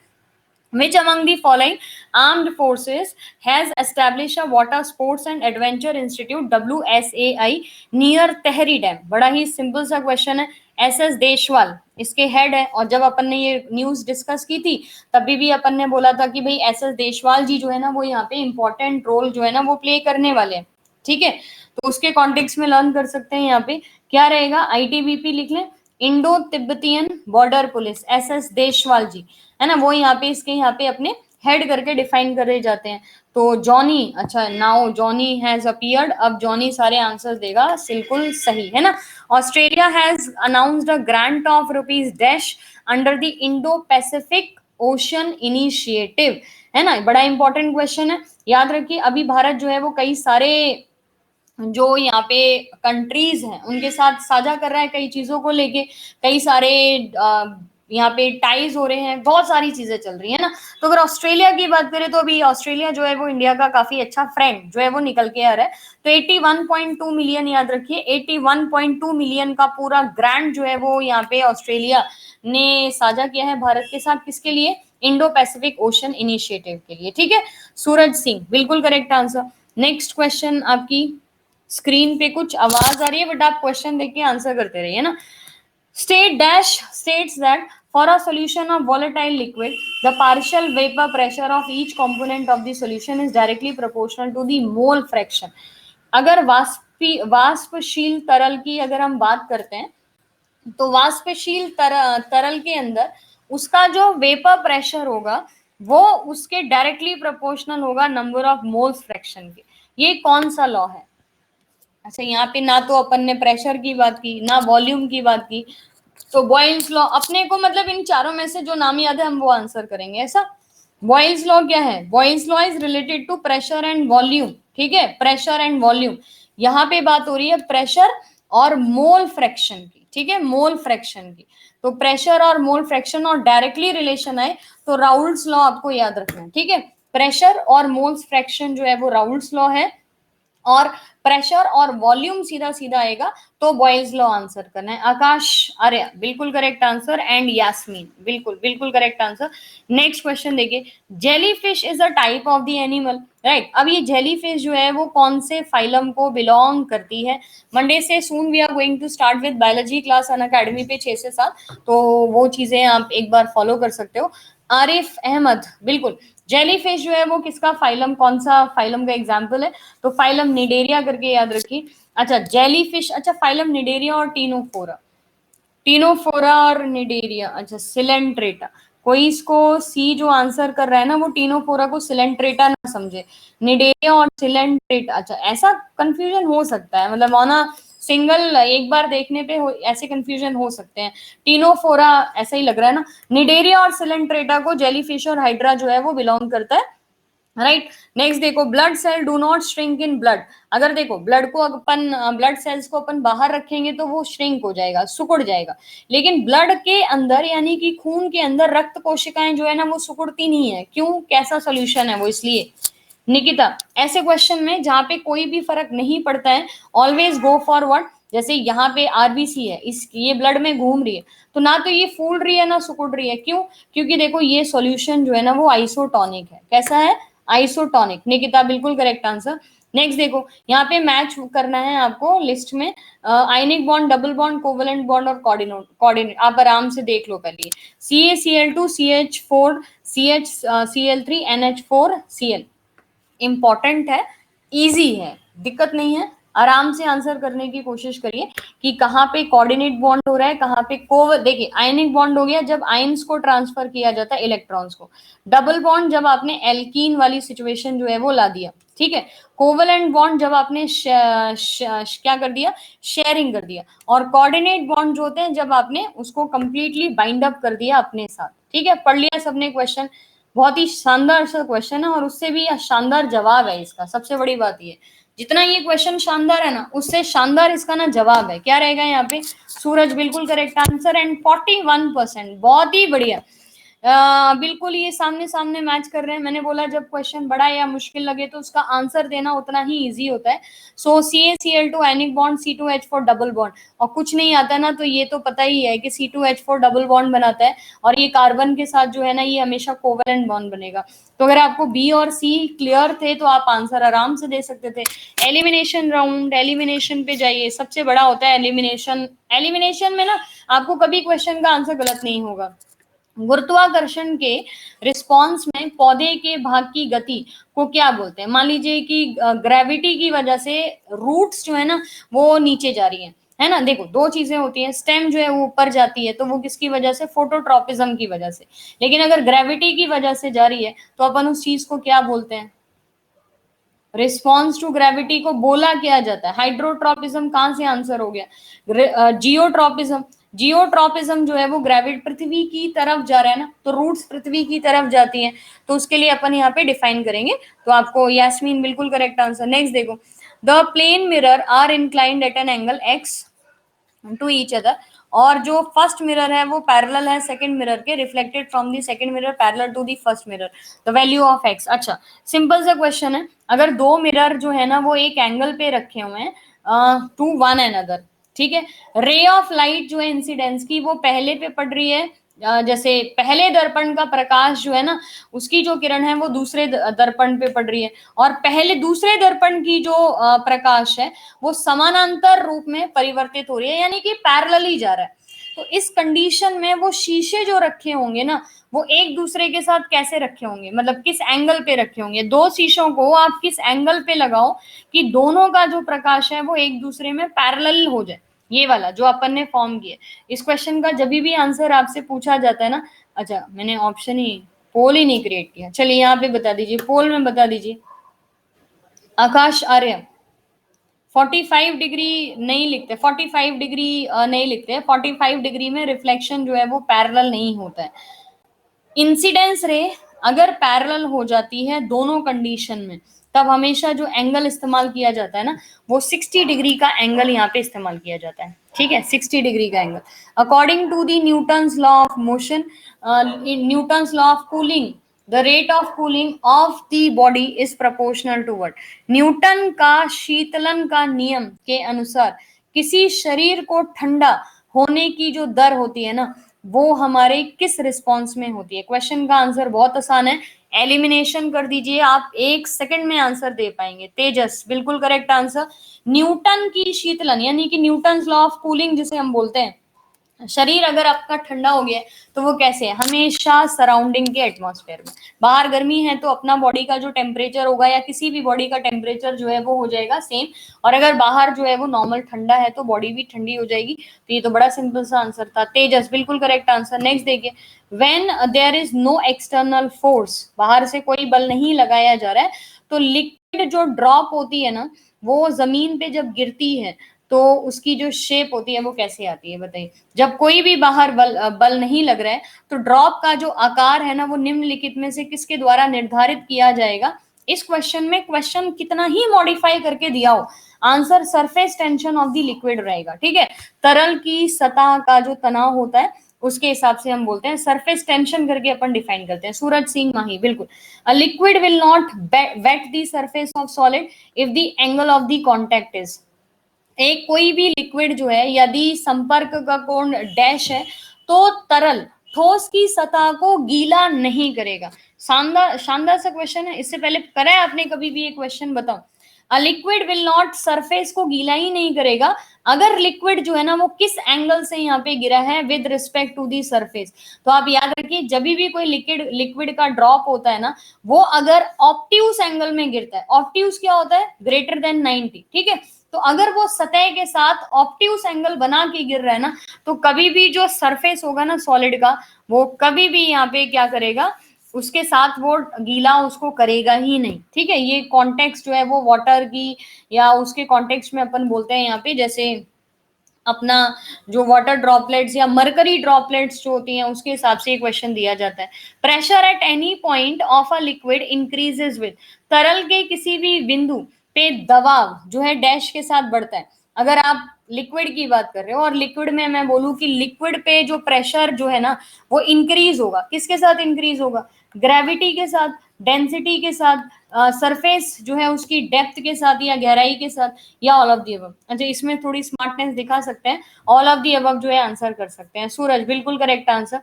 which among the following armed forces has established a water sports and adventure institute WSAI near Tehri Dam? बड़ा ही सिंपल सा क्वेश्चन है। SS देशवाल इसके हेड है, और जब अपन ने ये न्यूज डिस्कस की थी तभी भी अपन ने बोला था कि भाई SS देशवाल जी जो है ना वो यहाँ पे इंपॉर्टेंट रोल जो है ना वो प्ले करने वाले हैं, ठीक है। तो उसके कॉन्टेक्स्ट में लर्न कर सकते हैं। यहाँ पे क्या रहेगा, ITBP लिख लें, Indo Tibetan border police, SS Deswal ji है ना, वो यहाँ पे इसके यहाँ पे अपने हेड करके डिफाइन करे जाते हैं। तो जॉनी, अच्छा नाउ जॉनी हैज अपीयर्ड, अब जॉनी सारे आंसर्स देगा, बिल्कुल सही है ना। Australia has announced a grant of rupees dash under the Indo Pacific ocean initiative, है ना, बड़ा इंपॉर्टेंट क्वेश्चन है, याद रखिए। अभी भारत जो है वो कई सारे जो यहाँ पे कंट्रीज हैं उनके साथ साझा कर रहा है कई चीजों को लेके, कई सारे यहाँ पे टाइज हो रहे हैं, बहुत सारी चीजें चल रही है ना। तो अगर ऑस्ट्रेलिया की बात करें तो अभी ऑस्ट्रेलिया जो है वो इंडिया का काफी अच्छा फ्रेंड जो है वो निकल के आ रहा है। तो 81.2 मिलियन, याद रखिए 81.2 मिलियन का पूरा ग्रांट जो है वो यहाँ पे ऑस्ट्रेलिया ने साझा किया है भारत के साथ, किसके लिए, इंडो पैसिफिक ओशन इनिशिएटिव के लिए, ठीक है। सूरज सिंह बिल्कुल करेक्ट आंसर। नेक्स्ट क्वेश्चन आपकी स्क्रीन पे कुछ आवाज आ रही है बट आप क्वेश्चन देख के आंसर करते रहिए ना। State dash states that For a solution of volatile liquid, the partial vapor pressure of each component of the solution is directly proportional to the mole fraction. अगर वाष्पशील तरल की अगर हम बात करते हैं तो वाष्पशील तरल के अंदर उसका जो वेपर प्रेशर होगा वो उसके डायरेक्टली प्रोपोर्शनल होगा नंबर ऑफ मोल्स फ्रैक्शन के। ये कौन सा लॉ है? अच्छा, यहाँ पे ना तो अपन ने प्रेशर की बात की ना वॉल्यूम की बात की, तो बॉयल्स लॉ अपने को मतलब इन चारों में से जो नाम याद है हम वो आंसर करेंगे। ऐसा बॉयल्स लॉ क्या है? Boyle's law is related to pressure and volume. ठीक है, प्रेशर एंड वॉल्यूम, यहाँ पे बात हो रही है प्रेशर और मोल फ्रैक्शन की। ठीक है, मोल फ्रैक्शन की, तो प्रेशर और मोल फ्रैक्शन और डायरेक्टली रिलेशन है तो राउल्ट्स लॉ आपको याद रखना है। ठीक है, प्रेशर और मोल्स फ्रैक्शन जो है वो राउल्ट्स लॉ है, और प्रेशर और वॉल्यूम सीधा सीधा आएगा तो बॉयल्स लॉ आंसर करना है। आकाश आर्य बिल्कुल करेक्ट आंसर, एंड यास्मीन बिल्कुल बिल्कुल करेक्ट आंसर। नेक्स्ट क्वेश्चन देखिए, jellyfish is a type of the animal, right. अब ये जेलीफिश जो है वो कौन से फाइलम को बिलोंग करती है? मंडे से soon we are going to start with biology class Unacademy पे 6 से 7, तो वो चीजें आप एक बार फॉलो कर सकते हो। आरिफ अहमद बिल्कुल, जेलीफिश जो है वो किसका फाइलम, कौन सा फाइलम का एग्जाम्पल है? तो फाइलम निडेरिया करके याद रखिए। अच्छा जेलीफिश, अच्छा फाइलम निडेरिया और टीनोफोरा, टीनोफोरा और निडेरिया, अच्छा सिलेंट्रेटा। कोई इसको सी जो आंसर कर रहा है ना वो टीनोफोरा को सिलेंट्रेटा ना समझे, निडेरिया और सिलेंट्रेटा। अच्छा ऐसा कंफ्यूजन हो सकता है, मतलब ऑन अ सिंगल एक बार देखने पे ऐसे कंफ्यूजन हो सकते हैं। टीनोफोरा ऐसा ही लग रहा है ना, निडेरिया और सिलेंट्रेटा को जेलीफिश और हाइड्रा जो है वो बिलोंग करता है, राइट। नेक्स्ट देखो, blood cell do not shrink in blood. अगर देखो ब्लड को अपन ब्लड सेल्स को अपन बाहर रखेंगे तो वो श्रिंक हो जाएगा, सिकुड़ जाएगा, लेकिन ब्लड के अंदर यानी कि खून के अंदर रक्त कोशिकाएं जो है ना वो सिकुड़ती नहीं है। क्यों? कैसा सोल्यूशन है वो? इसलिए निकिता, ऐसे क्वेश्चन में जहां पे कोई भी फर्क नहीं पड़ता है ऑलवेज गो फॉर व्हाट। जैसे यहाँ पे आरबीसी है, इस ये ब्लड में घूम रही है, तो ना तो ये फूल रही है ना सिकुड़ रही है। क्यों? क्योंकि देखो ये सॉल्यूशन जो है ना वो आइसोटोनिक है। कैसा है? आइसोटोनिक। निकिता बिल्कुल करेक्ट आंसर। नेक्स्ट देखो, यहाँ पे मैच करना है आपको लिस्ट में ionic bond, double bond, covalent bond और कोऑर्डिनेट। आप आराम से देख लो पहले, CaCl2 CH4 CH CL3 NH4 Cl। Important है, इजी है, दिक्कत नहीं है, आराम से आंसर करने की कोशिश करिए कि कहाँ पे कोऑर्डिनेट बॉन्ड हो रहा है, कहाँ पे को। देखिए आयनिक बॉन्ड हो गया जब आयंस को ट्रांसफर किया जाता है इलेक्ट्रॉन्स को, डबल बॉन्ड जब आपने एल्कीन वाली सिचुएशन जो है वो ला दिया, ठीक है। कोवेलेंट बॉन्ड जब आपने क्या कर दिया, शेयरिंग कर दिया, और कोऑर्डिनेट बॉन्ड जो होते हैं जब आपने उसको कंप्लीटली बाइंड अप कर दिया अपने साथ। ठीक है, पढ़ लिया सबने क्वेश्चन? बहुत ही शानदार सा क्वेश्चन है और उससे भी शानदार जवाब है इसका। सबसे बड़ी बात ये, जितना ये क्वेश्चन शानदार है ना उससे शानदार इसका ना जवाब है। क्या रहेगा यहाँ पे? सूरज बिल्कुल करेक्ट आंसर, एंड 41%, बहुत ही बढ़िया। बिल्कुल ये सामने सामने मैच कर रहे हैं। मैंने बोला जब क्वेश्चन बड़ा या मुश्किल लगे तो उसका आंसर देना उतना ही इजी होता है। सो CaCl2 ionic bond, C2H4 double bond, और कुछ नहीं आता ना तो ये तो पता ही है कि C2H4 डबल बॉन्ड बनाता है, और ये कार्बन के साथ जो है ना ये हमेशा कोवेलेंट बॉन्ड बनेगा। तो अगर आपको बी और सी क्लियर थे तो आप आंसर आराम से दे सकते थे। एलिमिनेशन राउंड, एलिमिनेशन पे जाइए, सबसे बड़ा होता है एलिमिनेशन। एलिमिनेशन में ना आपको कभी क्वेश्चन का आंसर गलत नहीं होगा। गुरुत्वाकर्षण के रिस्पॉन्स में पौधे के भाग की गति को क्या बोलते हैं? मान लीजिए कि ग्रेविटी की वजह से रूट्स जो है ना वो नीचे जा रही है ना। देखो दो चीजें होती हैं, स्टेम जो है वो ऊपर जाती है तो वो किसकी वजह से? फोटोट्रॉपिज्म की वजह से। लेकिन अगर ग्रेविटी की वजह से जा रही है तो अपन उस चीज को क्या बोलते हैं? रिस्पॉन्स टू ग्रेविटी को बोला क्या जाता है? हाइड्रोट्रॉपिज्म कहां से आंसर हो गया? जियोट्रॉपिज्म। जियोट्रॉपिज्म जो है वो ग्रेविट पृथ्वी की तरफ जा रहा है ना, तो रूट्स पृथ्वी की तरफ जाती हैं, तो उसके लिए अपन यहाँ पे डिफाइन करेंगे। तो आपको यास्मीन बिल्कुल करेक्ट आंसर। नेक्स्ट देखो, the plane mirror are inclined at an angle X to each other, और जो फर्स्ट मिरर है वो पैरेलल है सेकंड मिरर के, reflected from the second mirror parallel to the first mirror, the value of X. अच्छा simple सा question है, अगर दो मिरर जो है ना वो एक एंगल पे रखे हुए हैं टू वन एनदर, ठीक है, रे ऑफ लाइट जो है इंसिडेंस की वो पहले पे पड़ रही है जैसे पहले दर्पण का प्रकाश जो है ना, उसकी जो किरण है वो दूसरे दर्पण पे पड़ रही है, और पहले दूसरे दर्पण की जो प्रकाश है वो समानांतर रूप में परिवर्तित हो रही है, यानी कि पैरेलली जा रहा है। तो इस कंडीशन में वो शीशे जो रखे होंगे ना, वो एक दूसरे के साथ कैसे रखे होंगे, मतलब किस एंगल पे रखे होंगे, दो शीशों को आप किस एंगल पे लगाओ कि दोनों का जो प्रकाश है वो एक दूसरे में पैरेलल हो जाए, ये वाला जो अपन ने फॉर्म किया। इस क्वेश्चन का जब भी आंसर आपसे पूछा जाता है ना, अच्छा मैंने ऑप्शन ही पोल ही नहीं क्रिएट किया, चलिए यहाँ पे बता दीजिए, पोल में बता दीजिए। आकाश आर्य 45 डिग्री नहीं लिखते, 45 डिग्री नहीं लिखते, 45 डिग्री में रिफ्लेक्शन जो है वो पैरेलल नहीं होता है। इंसिडेंस रे अगर पैरेलल हो जाती है दोनों कंडीशन में, तब हमेशा जो एंगल इस्तेमाल किया जाता है ना, वो 60 डिग्री का एंगल यहाँ पे इस्तेमाल किया जाता है, ठीक है, 60 डिग्री का angle. According to the Newton's law of motion, Newton's law of cooling, the rate of cooling of the body is proportional to what, Newton का शीतलन का नियम के अनुसार किसी शरीर को ठंडा होने की जो दर होती है ना, वो हमारे किस रिस्पॉन्स में होती है। क्वेश्चन का आंसर बहुत आसान है, एलिमिनेशन कर दीजिए, आप 1 सेकंड में आंसर दे पाएंगे। तेजस बिल्कुल करेक्ट आंसर। न्यूटन की शीतलन यानी कि न्यूटन लॉ ऑफ कूलिंग जिसे हम बोलते हैं, शरीर अगर आपका ठंडा हो गया है तो वो कैसे है, हमेशा सराउंडिंग के एटमॉस्फेयर में। बाहर गर्मी है तो अपना बॉडी का जो टेम्परेचर होगा या किसी भी बॉडी का टेम्परेचर जो है वो हो जाएगा सेम, और अगर बाहर जो है वो नॉर्मल ठंडा है तो बॉडी भी ठंडी हो जाएगी। तो ये तो बड़ा सिंपल सा आंसर था। तेजस बिल्कुल करेक्ट आंसर। नेक्स्ट देखिए, when there is no external force, बाहर से कोई बल नहीं लगाया जा रहा है, तो लिक्विड जो ड्रॉप होती है ना, वो जमीन पे जब गिरती है तो उसकी जो शेप होती है वो कैसे आती है बताइए। जब कोई भी बाहर बल नहीं लग रहा है तो ड्रॉप का जो आकार है ना, वो निम्नलिखित में से किसके द्वारा निर्धारित किया जाएगा। इस क्वेश्चन में क्वेश्चन कितना ही मॉडिफाई करके दिया हो, answer surface tension of the liquid रहेगा, ठीक है। तरल की सतह का जो तनाव होता है उसके हिसाब से हम बोलते हैं, सरफेस टेंशन करके अपन डिफाइन करते हैं। सूरज सिंह माही बिल्कुल। A liquid will not wet the surface of solid if the angle of the contact is, एक कोई भी लिक्विड जो है यदि संपर्क का कोण डैश है तो तरल ठोस की सतह को गीला नहीं करेगा। शानदार शानदार सा क्वेश्चन है, इससे पहले करा है आपने कभी भी ये क्वेश्चन, बताओ। अ लिक्विड विल नॉट, सरफेस को गीला ही नहीं करेगा अगर लिक्विड जो है ना वो किस एंगल से यहाँ पे गिरा है with respect to the surface. तो आप याद रखिए, जब भी कोई लिक्विड का ड्रॉप होता है ना, वो अगर ऑब्ट्यूस एंगल में गिरता है, ऑब्ट्यूस क्या होता है, ग्रेटर देन 90, ठीक है। तो अगर वो सतह के साथ ऑब्ट्यूस एंगल बना के गिर रहा है ना, तो कभी भी जो सरफेस होगा ना सॉलिड का, वो कभी भी यहाँ पे क्या करेगा, उसके साथ वो गीला उसको करेगा ही नहीं, ठीक है। ये कॉन्टेक्स्ट जो है वो वाटर की या उसके कॉन्टेक्स्ट में अपन बोलते हैं यहाँ पे, जैसे अपना जो वाटर ड्रॉपलेट्स या मरकरी ड्रॉपलेट्स जो होती हैं उसके हिसाब से ये क्वेश्चन दिया जाता है। Pressure at any point of a liquid increases with, तरल के किसी भी बिंदु पे दबाव जो है डैश के साथ बढ़ता है। अगर आप लिक्विड की बात कर रहे हो और लिक्विड में मैं बोलूं कि लिक्विड पे जो प्रेशर जो है ना वो इंक्रीज होगा, किसके साथ इंक्रीज होगा, ग्रेविटी के साथ, डेंसिटी के साथ, सरफेस जो है उसकी डेप्थ के साथ या गहराई के साथ, या ऑल ऑफ दी अबव। अच्छा इसमें थोड़ी स्मार्टनेस दिखा सकते हैं, ऑल ऑफ दी अबव जो है आंसर कर सकते हैं। सूरज बिल्कुल करेक्ट आंसर।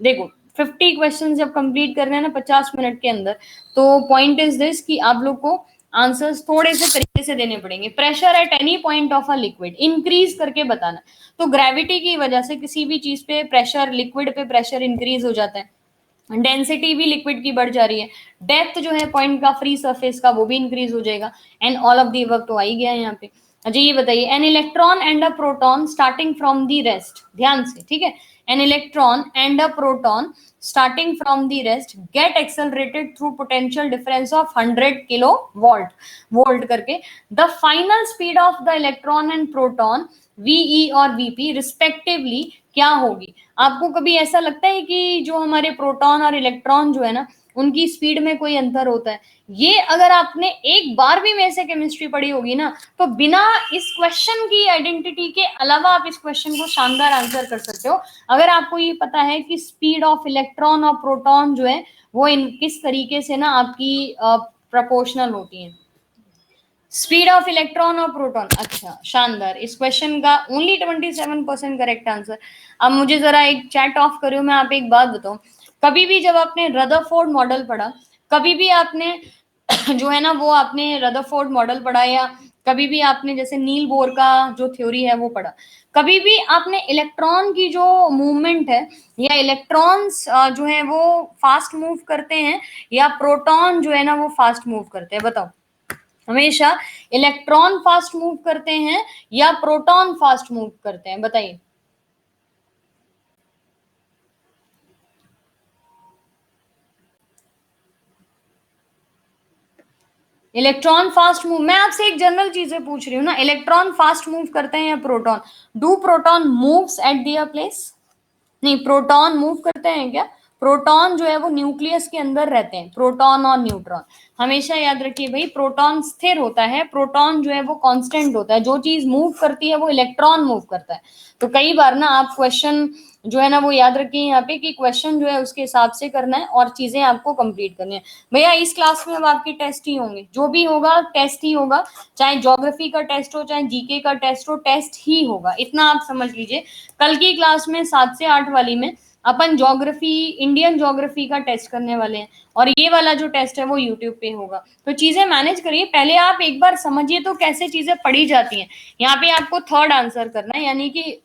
देखो 50 क्वेश्चन जब कंप्लीट करने हैं ना 50 मिनट के अंदर, तो पॉइंट इज दिस कि आप लोग को आंसर्स थोड़े से तरीके से देने पड़ेंगे। Pressure at any point of a liquid increase करके बताना, तो ग्रेविटी की वजह से किसी भी चीज पे प्रेशर, लिक्विड पे प्रेशर इंक्रीज हो जाता है, डेंसिटी भी लिक्विड की बढ़ जा रही है, डेप्थ जो है पॉइंट का फ्री सरफेस का वो भी इंक्रीज हो जाएगा, and all of the above तो आ ही गया है यहाँ पे। अच्छा ये बताइए, an electron and a proton starting from the rest, ध्यान से, ठीक है, an electron and a proton starting from the rest get accelerated through potential difference of 100 kilo volt करके, the final speed of the electron and proton VE और VP respectively क्या होगी। आपको कभी ऐसा लगता है कि जो हमारे प्रोटॉन और इलेक्ट्रॉन जो है ना उनकी स्पीड में कोई अंतर होता है। ये अगर आपने एक बार भी में से केमिस्ट्री पढ़ी होगी ना, तो बिना इस क्वेश्चन की आइडेंटिटी के अलावा आप इस क्वेश्चन को शानदार आंसर कर सकते हो, अगर आपको ये पता है कि स्पीड ऑफ इलेक्ट्रॉन और प्रोटॉन जो है वो इन किस तरीके से ना आपकी प्रोपोर्शनल होती है। स्पीड ऑफ इलेक्ट्रॉन और प्रोटॉन। अच्छा शानदार, इस क्वेश्चन का ओनली 27% करेक्ट आंसर। अब मुझे जरा एक चैट ऑफ करो, मैं आप एक बात बताऊं, कभी भी जब आपने रदरफोर्ड मॉडल पढ़ा, कभी भी आपने जो है ना वो आपने रदरफोर्ड मॉडल पढ़ा, या कभी भी आपने जैसे नील बोर का जो थ्योरी है वो पढ़ा, कभी भी आपने इलेक्ट्रॉन की जो मूवमेंट है या इलेक्ट्रॉन्स जो है वो फास्ट मूव करते हैं या प्रोटॉन जो है ना वो फास्ट मूव करते हैं, बताओ। हमेशा इलेक्ट्रॉन फास्ट मूव करते हैं या प्रोटॉन फास्ट मूव करते हैं, बताइए। इलेक्ट्रॉन फास्ट मूव, मैं आपसे एक जनरल चीजें पूछ रही हूँ ना, इलेक्ट्रॉन फास्ट मूव करते हैं या proton? Do proton moves at their place? नहीं, प्रोटॉन मूव करते हैं क्या? प्रोटॉन जो है वो न्यूक्लियस के अंदर रहते हैं, प्रोटॉन और न्यूट्रॉन। हमेशा याद रखिए भाई, प्रोटॉन स्थिर होता है, प्रोटॉन जो है वो कांस्टेंट होता है, जो चीज मूव करती है वो इलेक्ट्रॉन मूव करता है। तो कई बार ना आप क्वेश्चन जो है ना वो याद रखिए यहाँ पे कि क्वेश्चन जो है उसके हिसाब से करना है और चीजें आपको कंप्लीट करनी है। भैया इस क्लास में अब आपके टेस्ट ही होंगे, जो भी होगा टेस्ट ही होगा, चाहे ज्योग्राफी का टेस्ट हो चाहे जीके का टेस्ट हो, टेस्ट ही होगा, इतना आप समझ लीजिए। कल की क्लास में 7 से 8 वाली में अपन ज्योग्राफी, इंडियन ज्योग्राफी का टेस्ट करने वाले हैं, और ये वाला जो टेस्ट है वो यूट्यूब पे होगा। तो चीजें मैनेज करिए, पहले आप एक बार समझिए तो कैसे चीजें पढ़ी जाती हैं। यहाँ पे आपको थर्ड आंसर करना है, यानी कि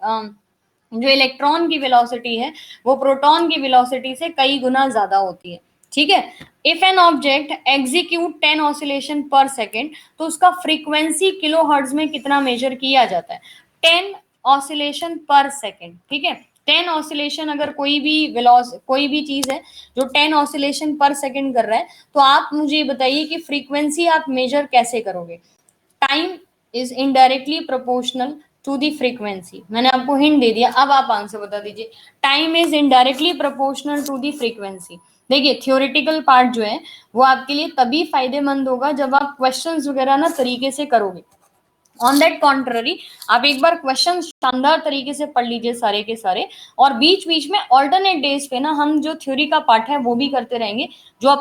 जो इलेक्ट्रॉन की वेलोसिटी है वो प्रोटॉन की वेलोसिटी से कई गुना ज्यादा होती है, ठीक है। If an object execute 10 oscillation पर सेकेंड, तो उसका फ्रीक्वेंसी किलो हर्ट्ज में कितना मेजर किया जाता है? 10 ऑसिलेशन पर सेकेंड, ठीक है। 10 ऑसिलेशन, अगर कोई भी चीज है जो 10 ऑसिलेशन पर सेकेंड कर रहा है, तो आप मुझे बताइए कि फ्रीक्वेंसी आप मेजर कैसे करोगे? Time is indirectly proportional to the frequency. मैंने आपको हिंट दे दिया, अब आप आंसर बता दीजिए। Time is indirectly proportional to the frequency. देखिए थियोरिटिकल पार्ट जो है वो आपके लिए तभी फायदेमंद होगा जब आप क्वेश्चंस वगैरह ना तरीके से करोगे। ऑन दैट कॉन्ट्ररी, आप एक बार क्वेश्चन शानदार तरीके से पढ़ लीजिए सारे के सारे, और बीच बीच में ऑल्टरनेट डेज पे ना हम जो थ्योरी का पार्ट है वो भी करते रहेंगे। जो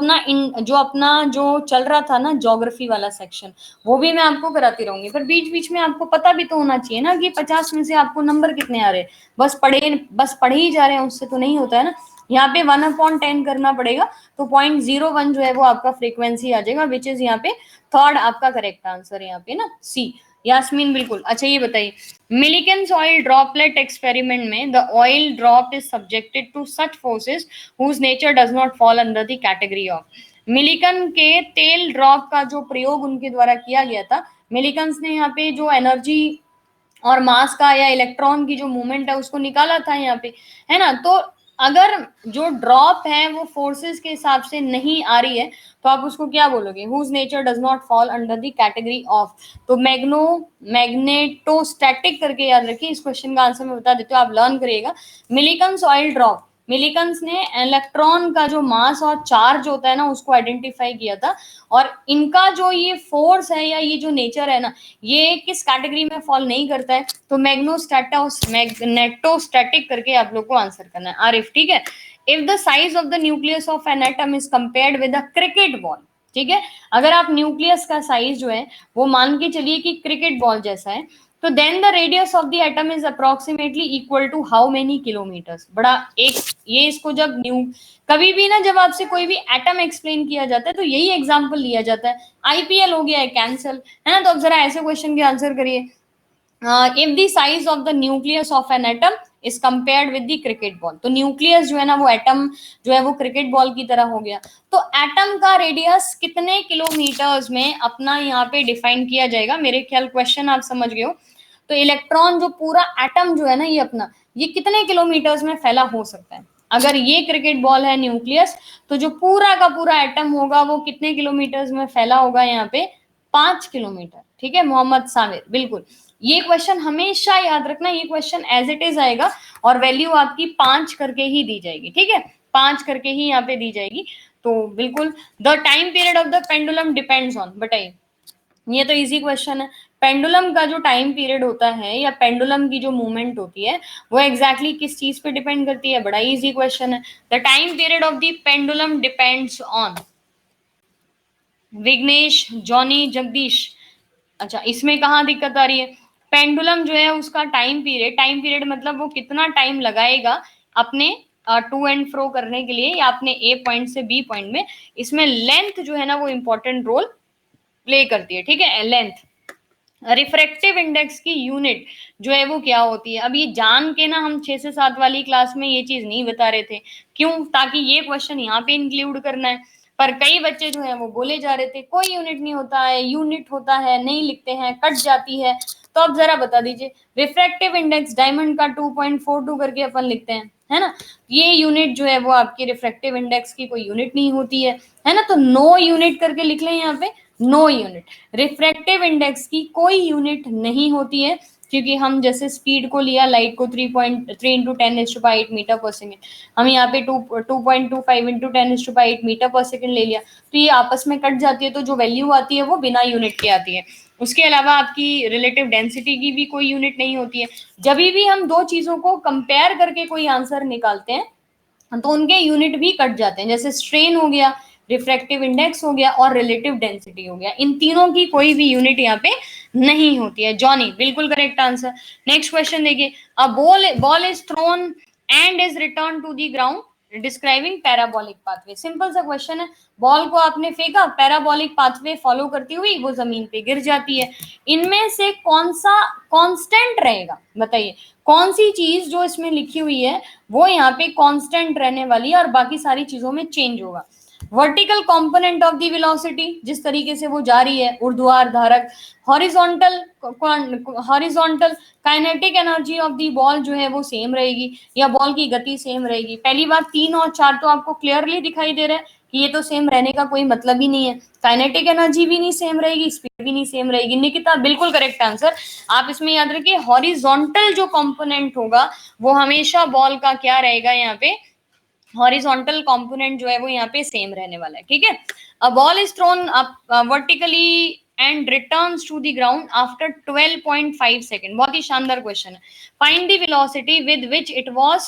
चल रहा था ना ज्योग्राफी वाला सेक्शन, वो भी मैं आपको कराती रहूंगी। पर बीच बीच में आपको पता भी तो होना चाहिए ना कि 50 में से आपको नंबर कितने आ रहे हैं। बस पढ़े ही जा रहे हैं, उससे तो नहीं होता है ना। यहाँ पे 1/10 करना पड़ेगा, तो 0.01 जो है वो आपका फ्रीक्वेंसी आ जाएगा, विच इज यहाँ पे थर्ड आपका करेक्ट आंसर है यहाँ पे ना, सी। यास्मीन बिल्कुल। अच्छा ये बताइए, मिलिकन्स ऑयल ड्रॉपलेट एक्सपेरिमेंट में the oil drop is subjected to such forces whose nature does not fall under the category of. Millikan के तेल ड्रॉप का जो प्रयोग उनके द्वारा किया गया था, मिलिकन्स ने यहाँ पे जो एनर्जी और मास का या इलेक्ट्रॉन की जो मूवमेंट है उसको निकाला था यहाँ पे, है ना। तो अगर जो ड्रॉप है वो फोर्सेस के हिसाब से नहीं आ रही है, तो आप उसको क्या बोलोगे? Whose nature does not fall under the category of. तो मैग्नेटोस्टैटिक करके याद रखिए, इस क्वेश्चन का आंसर मैं बता देती हूँ, आप लर्न करिएगा। मिलिकन्स ऑयल ड्रॉप, मिलिकन्स ने इलेक्ट्रॉन का जो मास और चार्ज होता है ना उसको आइडेंटिफाई किया था, और इनका जो ये फोर्स है या ये जो नेचर है ना, ये किस कैटेगरी में फॉल नहीं करता है? तो मैग्नेटोस्टैटिक करके आप लोग को आंसर करना है, आरिफ, ठीक है। If the size of the nucleus of an atom is compared with a cricket ball, ठीक है, अगर आप न्यूक्लियस का साइज जो है वो मान के चलिए कि क्रिकेट बॉल जैसा है, तो then the radius of the atom is approximately equal to how many kilometres? बड़ा एक ये इसको जब कभी भी ना जब आपसे कोई भी एटम एक्सप्लेन किया जाता है तो यही एग्जांपल लिया जाता है। आईपीएल हो गया है कैंसल, है ना। तो अब जरा ऐसे क्वेश्चन के आंसर करिए। If the size of the nucleus of an atom is compared with the cricket ball, तो न्यूक्लियस जो है ना वो एटम जो है वो क्रिकेट बॉल की तरह हो गया। तो एटम का रेडियस कितने किलोमीटर्स में अपना यहाँ पे डिफाइन किया जाएगा? मेरे ख्याल क्वेश्चन आप समझ गए हो। तो इलेक्ट्रॉन जो पूरा एटम जो है ना ये अपना, ये कितने किलोमीटर्स में फैला हो सकता है? अगर ये क्रिकेट बॉल है न्यूक्लियस, तो जो पूरा का पूरा एटम होगा वो कितने किलोमीटर्स में फैला होगा? यहाँ पे 5 किलोमीटर, ठीक है मोहम्मद सामिर, बिल्कुल। ये क्वेश्चन हमेशा याद रखना, ये क्वेश्चन एज इट इज आएगा और वैल्यू आपकी 5 करके ही दी जाएगी, ठीक है, 5 करके ही यहाँ पे दी जाएगी। तो बिल्कुल, the time period of the pendulum depends on, बताइए। ये तो इजी क्वेश्चन है। पेंडुलम का जो टाइम पीरियड होता है या पेंडुलम की जो मूवमेंट होती है वो एग्जैक्टली किस चीज पे डिपेंड करती है? बड़ा इजी क्वेश्चन है। The time period of the pendulum depends on, Vignesh, Johnny, Jagdish, अच्छा, इसमें कहाँ दिक्कत आ रही है? पेंडुलम जो है उसका टाइम पीरियड मतलब वो कितना टाइम लगाएगा अपने टू एंड फ्रो करने के लिए, या अपने ए पॉइंट से बी पॉइंट में, इसमें लेंथ जो है ना वो इंपॉर्टेंट रोल प्ले करती है। ठीक है, लेंथ। रिफ्रैक्टिव इंडेक्स की यूनिट जो है वो क्या होती है? अब ये जान के ना हम 6 से 7 वाली क्लास में ये चीज नहीं बता रहे थे, क्यों? ताकि ये क्वेश्चन यहाँ पे इंक्लूड करना है। पर कई बच्चे जो है वो बोले जा रहे थे कोई यूनिट नहीं होता है, यूनिट होता है, नहीं लिखते हैं, कट जाती है। तो अब जरा बता दीजिए, रिफ्रैक्टिव इंडेक्स डायमंड का 2.42 करके अपन लिखते हैं, है ना? ये यूनिट जो है वो आपकी रिफ्रैक्टिव इंडेक्स की कोई यूनिट नहीं होती है ना? तो नो यूनिट करके लिख लें यहाँ पे, नो यूनिट। रिफ्रैक्टिव इंडेक्स की कोई यूनिट नहीं होती है, क्योंकि हम जैसे स्पीड को लिया लाइट को 3.3 इंटू 10⁸ मीटर पर सेकेंड, हम यहाँ पे 2.25 इंटू 10⁸ मीटर पर सेकेंड ले लिया, तो ये आपस में कट जाती है, तो जो वैल्यू आती है वो बिना यूनिट के आती है। उसके अलावा आपकी रिलेटिव डेंसिटी की भी कोई यूनिट नहीं होती है। जब भी हम दो चीजों को कंपेयर करके कोई आंसर निकालते हैं तो उनके यूनिट भी कट जाते हैं, जैसे स्ट्रेन हो गया, रिफ्रैक्टिव इंडेक्स हो गया और रिलेटिव डेंसिटी हो गया, इन तीनों की कोई भी यूनिट यहाँ पे नहीं होती है। जॉनी बिल्कुल करेक्ट आंसर। नेक्स्ट क्वेश्चन देखिए, a ball is thrown and is return to the ground describing parabolic pathway. Simple सा क्वेश्चन है, बॉल को आपने फेंका, पैराबोलिक पाथवे फॉलो करती हुई वो जमीन पे गिर जाती है, इनमें से कौन सा कांस्टेंट रहेगा? बताइए, कौन सी चीज जो इसमें लिखी हुई है वो यहाँ पे कांस्टेंट रहने वाली है और बाकी सारी चीजों में चेंज होगा? Vertical component of the velocity, जिस तरीके से वो जा रही है, ऊर्ध्वाधर धारक। Horizontal horizontal kinetic energy of the ball जो है वो सेम रहेगी, या बॉल की गति सेम रहेगी? पहली बात, 3 और 4 तो आपको क्लियरली दिखाई दे रहा है कि ये तो सेम रहने का कोई मतलब ही नहीं है। काइनेटिक एनर्जी भी नहीं सेम रहेगी, स्पीड भी नहीं सेम रहेगी। निकिता बिल्कुल करेक्ट आंसर। आप इसमें याद रखिए, हॉरिजॉन्टल जो कंपोनेंट होगा वो हमेशा बॉल का क्या रहेगा? यहाँ पे हॉरिजॉन्टल कंपोनेंट जो है वो यहाँ पे सेम रहने वाला है। ठीक है, a ball is thrown up vertically and returns to the ground after 12.5 second. बहुत ही शानदार क्वेश्चन है। Find the velocity with which it was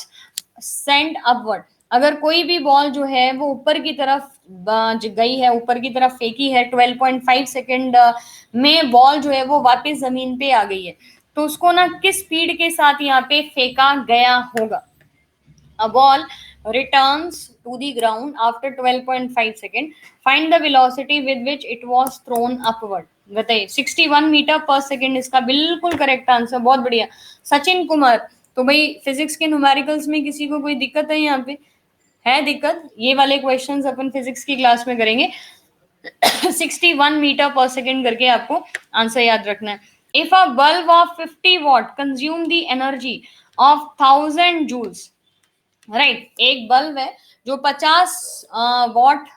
sent upward. अगर कोई भी बॉल जो है वो ऊपर की तरफ गई है, ऊपर की तरफ फेंकी है, 12.5 सेकंड में बॉल जो है वो वापस जमीन पे आ गई है, तो उसको ना किस स्पीड के साथ यहाँ पे फेंका गया होगा? A ball returns to the ground after 12.5 seconds. Find the velocity with which it was thrown upward. बताइए, 61 मीटर पर सेकेंड इसका बिल्कुल करेक्ट आंसर। बहुत बढ़िया सचिन कुमार। तो भाई फिजिक्स के न्यूमेरिकल्स में किसी को कोई दिक्कत है? यहाँ पे है दिक्कत? ये वाले क्वेश्चंस अपन फिजिक्स की क्लास में करेंगे। 61 मीटर पर सेकेंड करके आपको आंसर याद रखना है। If a bulb of 50 watt consume the energy of 1000 joules, right, एक बल्ब है जो 50 वॉट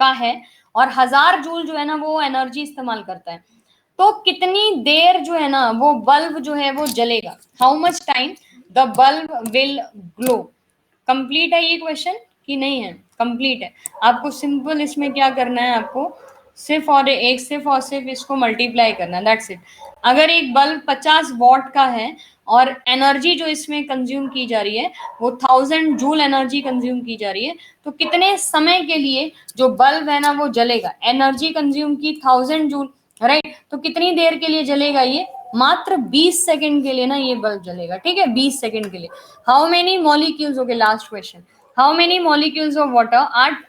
का है और 1000 जूल जो है ना वो एनर्जी इस्तेमाल करता है, तो कितनी देर जो है ना वो बल्ब जो है वो जलेगा? How much time the bulb will glow? Complete है ये क्वेश्चन कि नहीं है? कंप्लीट है। आपको सिंपल इसमें क्या करना है, आपको सिर्फ और सिर्फ इसको मल्टीप्लाई करना है, दैट्स इट। अगर एक बल्ब 50 वॉट का है और एनर्जी जो इसमें कंज्यूम की जा रही है वो 1000 जूल एनर्जी कंज्यूम की जा रही है, तो कितने समय के लिए जो बल्ब है ना वो जलेगा? एनर्जी कंज्यूम की 1000 जूल, राइट, तो कितनी देर के लिए जलेगा ये? मात्र 20 सेकंड के लिए ना ये बल्ब जलेगा। ठीक है, 20 सेकंड के लिए। How many molecules, okay last question, how many molecules of water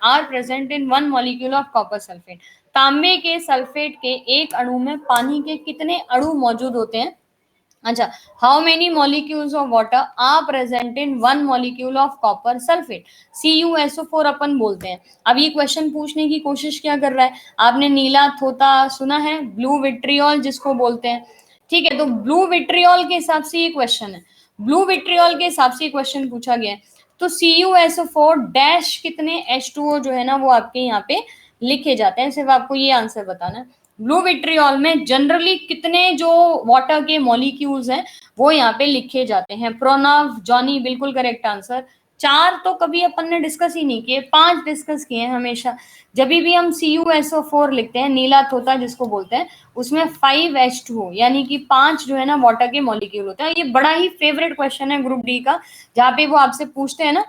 are present in 1 molecule of copper sulphate? तांबे के सल्फेट के एक अणु में पानी के कितने अणु मौजूद होते हैं? अच्छा, how many molecules of water are present in 1 molecule of copper sulphate? CuSO4 अपन बोलते हैं। अब ये क्वेश्चन पूछने की कोशिश क्या कर रहा है? आपने नीला थोता सुना है, ब्लू विट्रियोल जिसको बोलते हैं, ठीक है, तो ब्लू विट्रियोल के हिसाब से ये क्वेश्चन है, ब्लू विट्रियोल के हिसाब से क्वेश्चन पूछा गया है। तो CuSO4 डैश कितने H2O जो है ना वो आपके यहाँ पे लिखे जाते हैं, सिर्फ आपको ये आंसर बताना है। ब्लू विट्रियोल में जनरली कितने जो वाटर के मॉलिक्यूल्स हैं वो यहाँ पे लिखे जाते हैं? प्रोनव, जॉनी बिल्कुल करेक्ट आंसर। 4 तो कभी अपन ने डिस्कस ही नहीं किए, 5 डिस्कस किए हैं हमेशा। जब भी हम CuSO4 लिखते हैं, नीला तोता जिसको बोलते हैं, उसमें 5H2O यानी कि 5 जो है ना वाटर के मॉलिक्यूल होते हैं। ये बड़ा ही फेवरेट क्वेश्चन है ग्रुप डी का, जहाँ पे वो आपसे पूछते हैं ना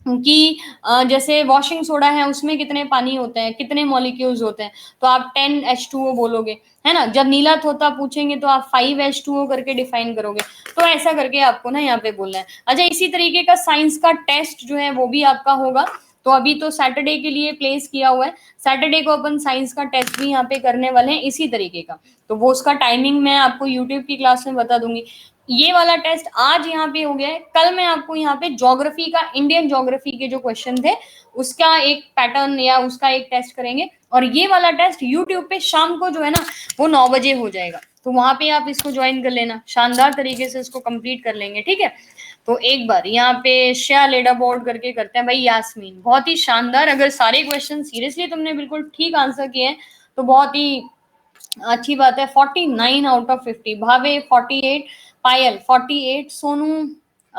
कि जैसे वॉशिंग सोडा है उसमें कितने पानी होते हैं, कितने मॉलिक्यूल्स होते हैं, तो आप 10H2O बोलोगे, है ना। जब नीला तोता पूछेंगे तो आप 5H2O करके डिफाइन करोगे। तो ऐसा करके आपको ना यहाँ पे बोलना है। अच्छा, इसी तरीके का साइंस का टेस्ट जो है वो भी आपका होगा। तो अभी तो सैटरडे के लिए प्लेस किया हुआ है, सैटरडे को अपन साइंस का टेस्ट भी यहाँ पे करने वाले हैं इसी तरीके का। तो वो उसका टाइमिंग मैं आपको यूट्यूब की क्लास में बता दूंगी। ये वाला टेस्ट आज यहाँ पे हो गया है, कल मैं आपको यहाँ पे ज्योग्राफी का, इंडियन ज्योग्राफी के जो क्वेश्चन थे उसका एक पैटर्न या उसका एक टेस्ट करेंगे। और ये वाला टेस्ट यूट्यूब पे शाम को जो है ना वो 9 बजे हो जाएगा, तो वहां पे आप इसको ज्वाइन कर लेना, शानदार तरीके से इसको कंप्लीट कर लेंगे, ठीक है। तो एक बार यहाँ पे शेयर लेडर बोर्ड करके करते हैं भाई। यास्मीन, बहुत ही शानदार, अगर सारे क्वेश्चन सीरियसली तुमने बिल्कुल ठीक आंसर किए हैं तो बहुत ही अच्छी बात है। 49 out of 50, Bhave 48, Payal 48, Sonu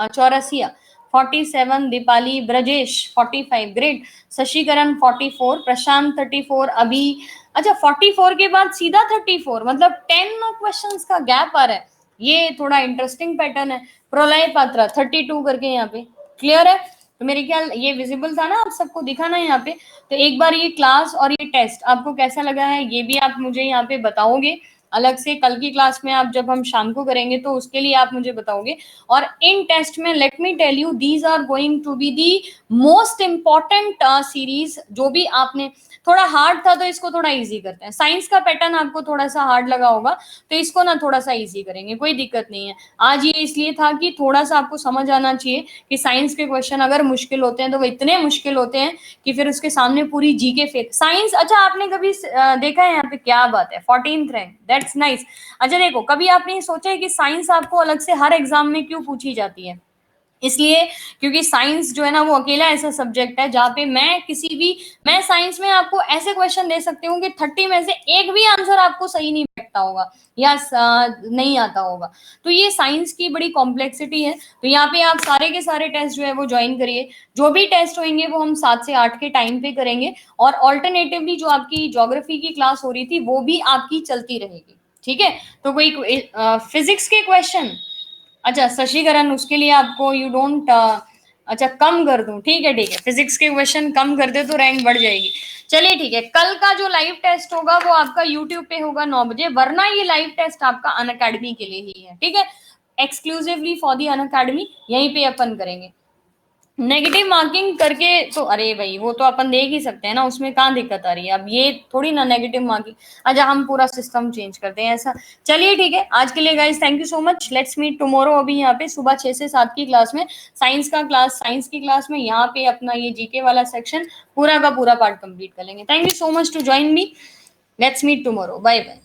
Chaurasia 47, Deepali, Brajesh 45, great, Shashikiran 44, प्रशांत 34, अभी। अच्छा, 44 के बाद सीधा 34, मतलब 10 क्वेश्चंस का गैप आ रहा है, ये थोड़ा इंटरेस्टिंग पैटर्न है। प्रलय पात्रा 32 करके यहाँ पे, क्लियर है। तो मेरे ख्याल ये विजिबल था ना, आप सबको दिखा ना यहाँ पे। तो एक बार ये क्लास और ये टेस्ट आपको कैसा लगा है ये भी आप मुझे यहाँ पे बताओगे अलग से। कल की क्लास में आप जब हम शाम को करेंगे तो उसके लिए आप मुझे बताओगे। और इन टेस्ट में let me tell you, these are going to be the most important series. जो भी आपने थोड़ा हार्ड था तो इसको थोड़ा इजी करते हैं। साइंस का पैटर्न आपको थोड़ा सा हार्ड लगा होगा तो इसको ना थोड़ा सा इजी करेंगे, कोई दिक्कत नहीं है। आज ये इसलिए था कि थोड़ा सा आपको समझ आना चाहिए कि साइंस के क्वेश्चन अगर मुश्किल होते हैं तो वो इतने मुश्किल होते हैं कि फिर उसके सामने पूरी जीके फेक साइंस। अच्छा, आपने कभी देखा है यहाँ पे, क्या बात है, 14th रैंक, दैट्स नाइस। अच्छा देखो, कभी आपने सोचा है कि साइंस आपको अलग से हर एग्जाम में क्यों पूछी जाती है? इसलिए क्योंकि साइंस जो है ना वो अकेला ऐसा सब्जेक्ट है जहां पे मैं साइंस में आपको ऐसे क्वेश्चन दे सकती हूँ कि 30 में से एक भी आंसर आपको सही नहीं बैठता होगा या नहीं आता होगा। तो ये साइंस की बड़ी कॉम्प्लेक्सिटी है। तो यहाँ पे आप सारे के सारे टेस्ट जो है वो ज्वाइन करिए। जो भी टेस्ट होंगे वो हम 7 से 8 के टाइम पे करेंगे। और ऑल्टरनेटिवली जो आपकी ज्योग्राफी की क्लास हो रही थी वो भी आपकी चलती रहेगी, ठीक है। तो कोई फिजिक्स के क्वेश्चन, अच्छा शशिकरण, उसके लिए आपको यू डोंट, अच्छा कम कर दूं, ठीक है ठीक है, फिजिक्स के क्वेश्चन कम कर दे तो रैंक बढ़ जाएगी। चलिए ठीक है, कल का जो लाइव टेस्ट होगा वो आपका यूट्यूब पे होगा 9 बजे, वरना ये लाइव टेस्ट आपका अनअकैडमी के लिए ही है, ठीक है। एक्सक्लूसिवली फॉर दी अनअकैडमी, यहीं पे अपन करेंगे। नेगेटिव मार्किंग करके तो अरे भाई वो तो अपन देख ही सकते हैं ना, उसमें कहाँ दिक्कत आ रही है, अब ये थोड़ी ना नेगेटिव मार्किंग। अच्छा, हम पूरा सिस्टम चेंज करते हैं ऐसा। चलिए ठीक है, आज के लिए guys thank you so much, let's meet tomorrow. अभी यहाँ पे सुबह 6 से 7 की क्लास में साइंस की क्लास में यहाँ पे अपना ये जीके वाला सेक्शन पूरा का पूरा पार्ट कंप्लीट कर लेंगे। Thank you so much to join me, let's meet tomorrow, bye bye.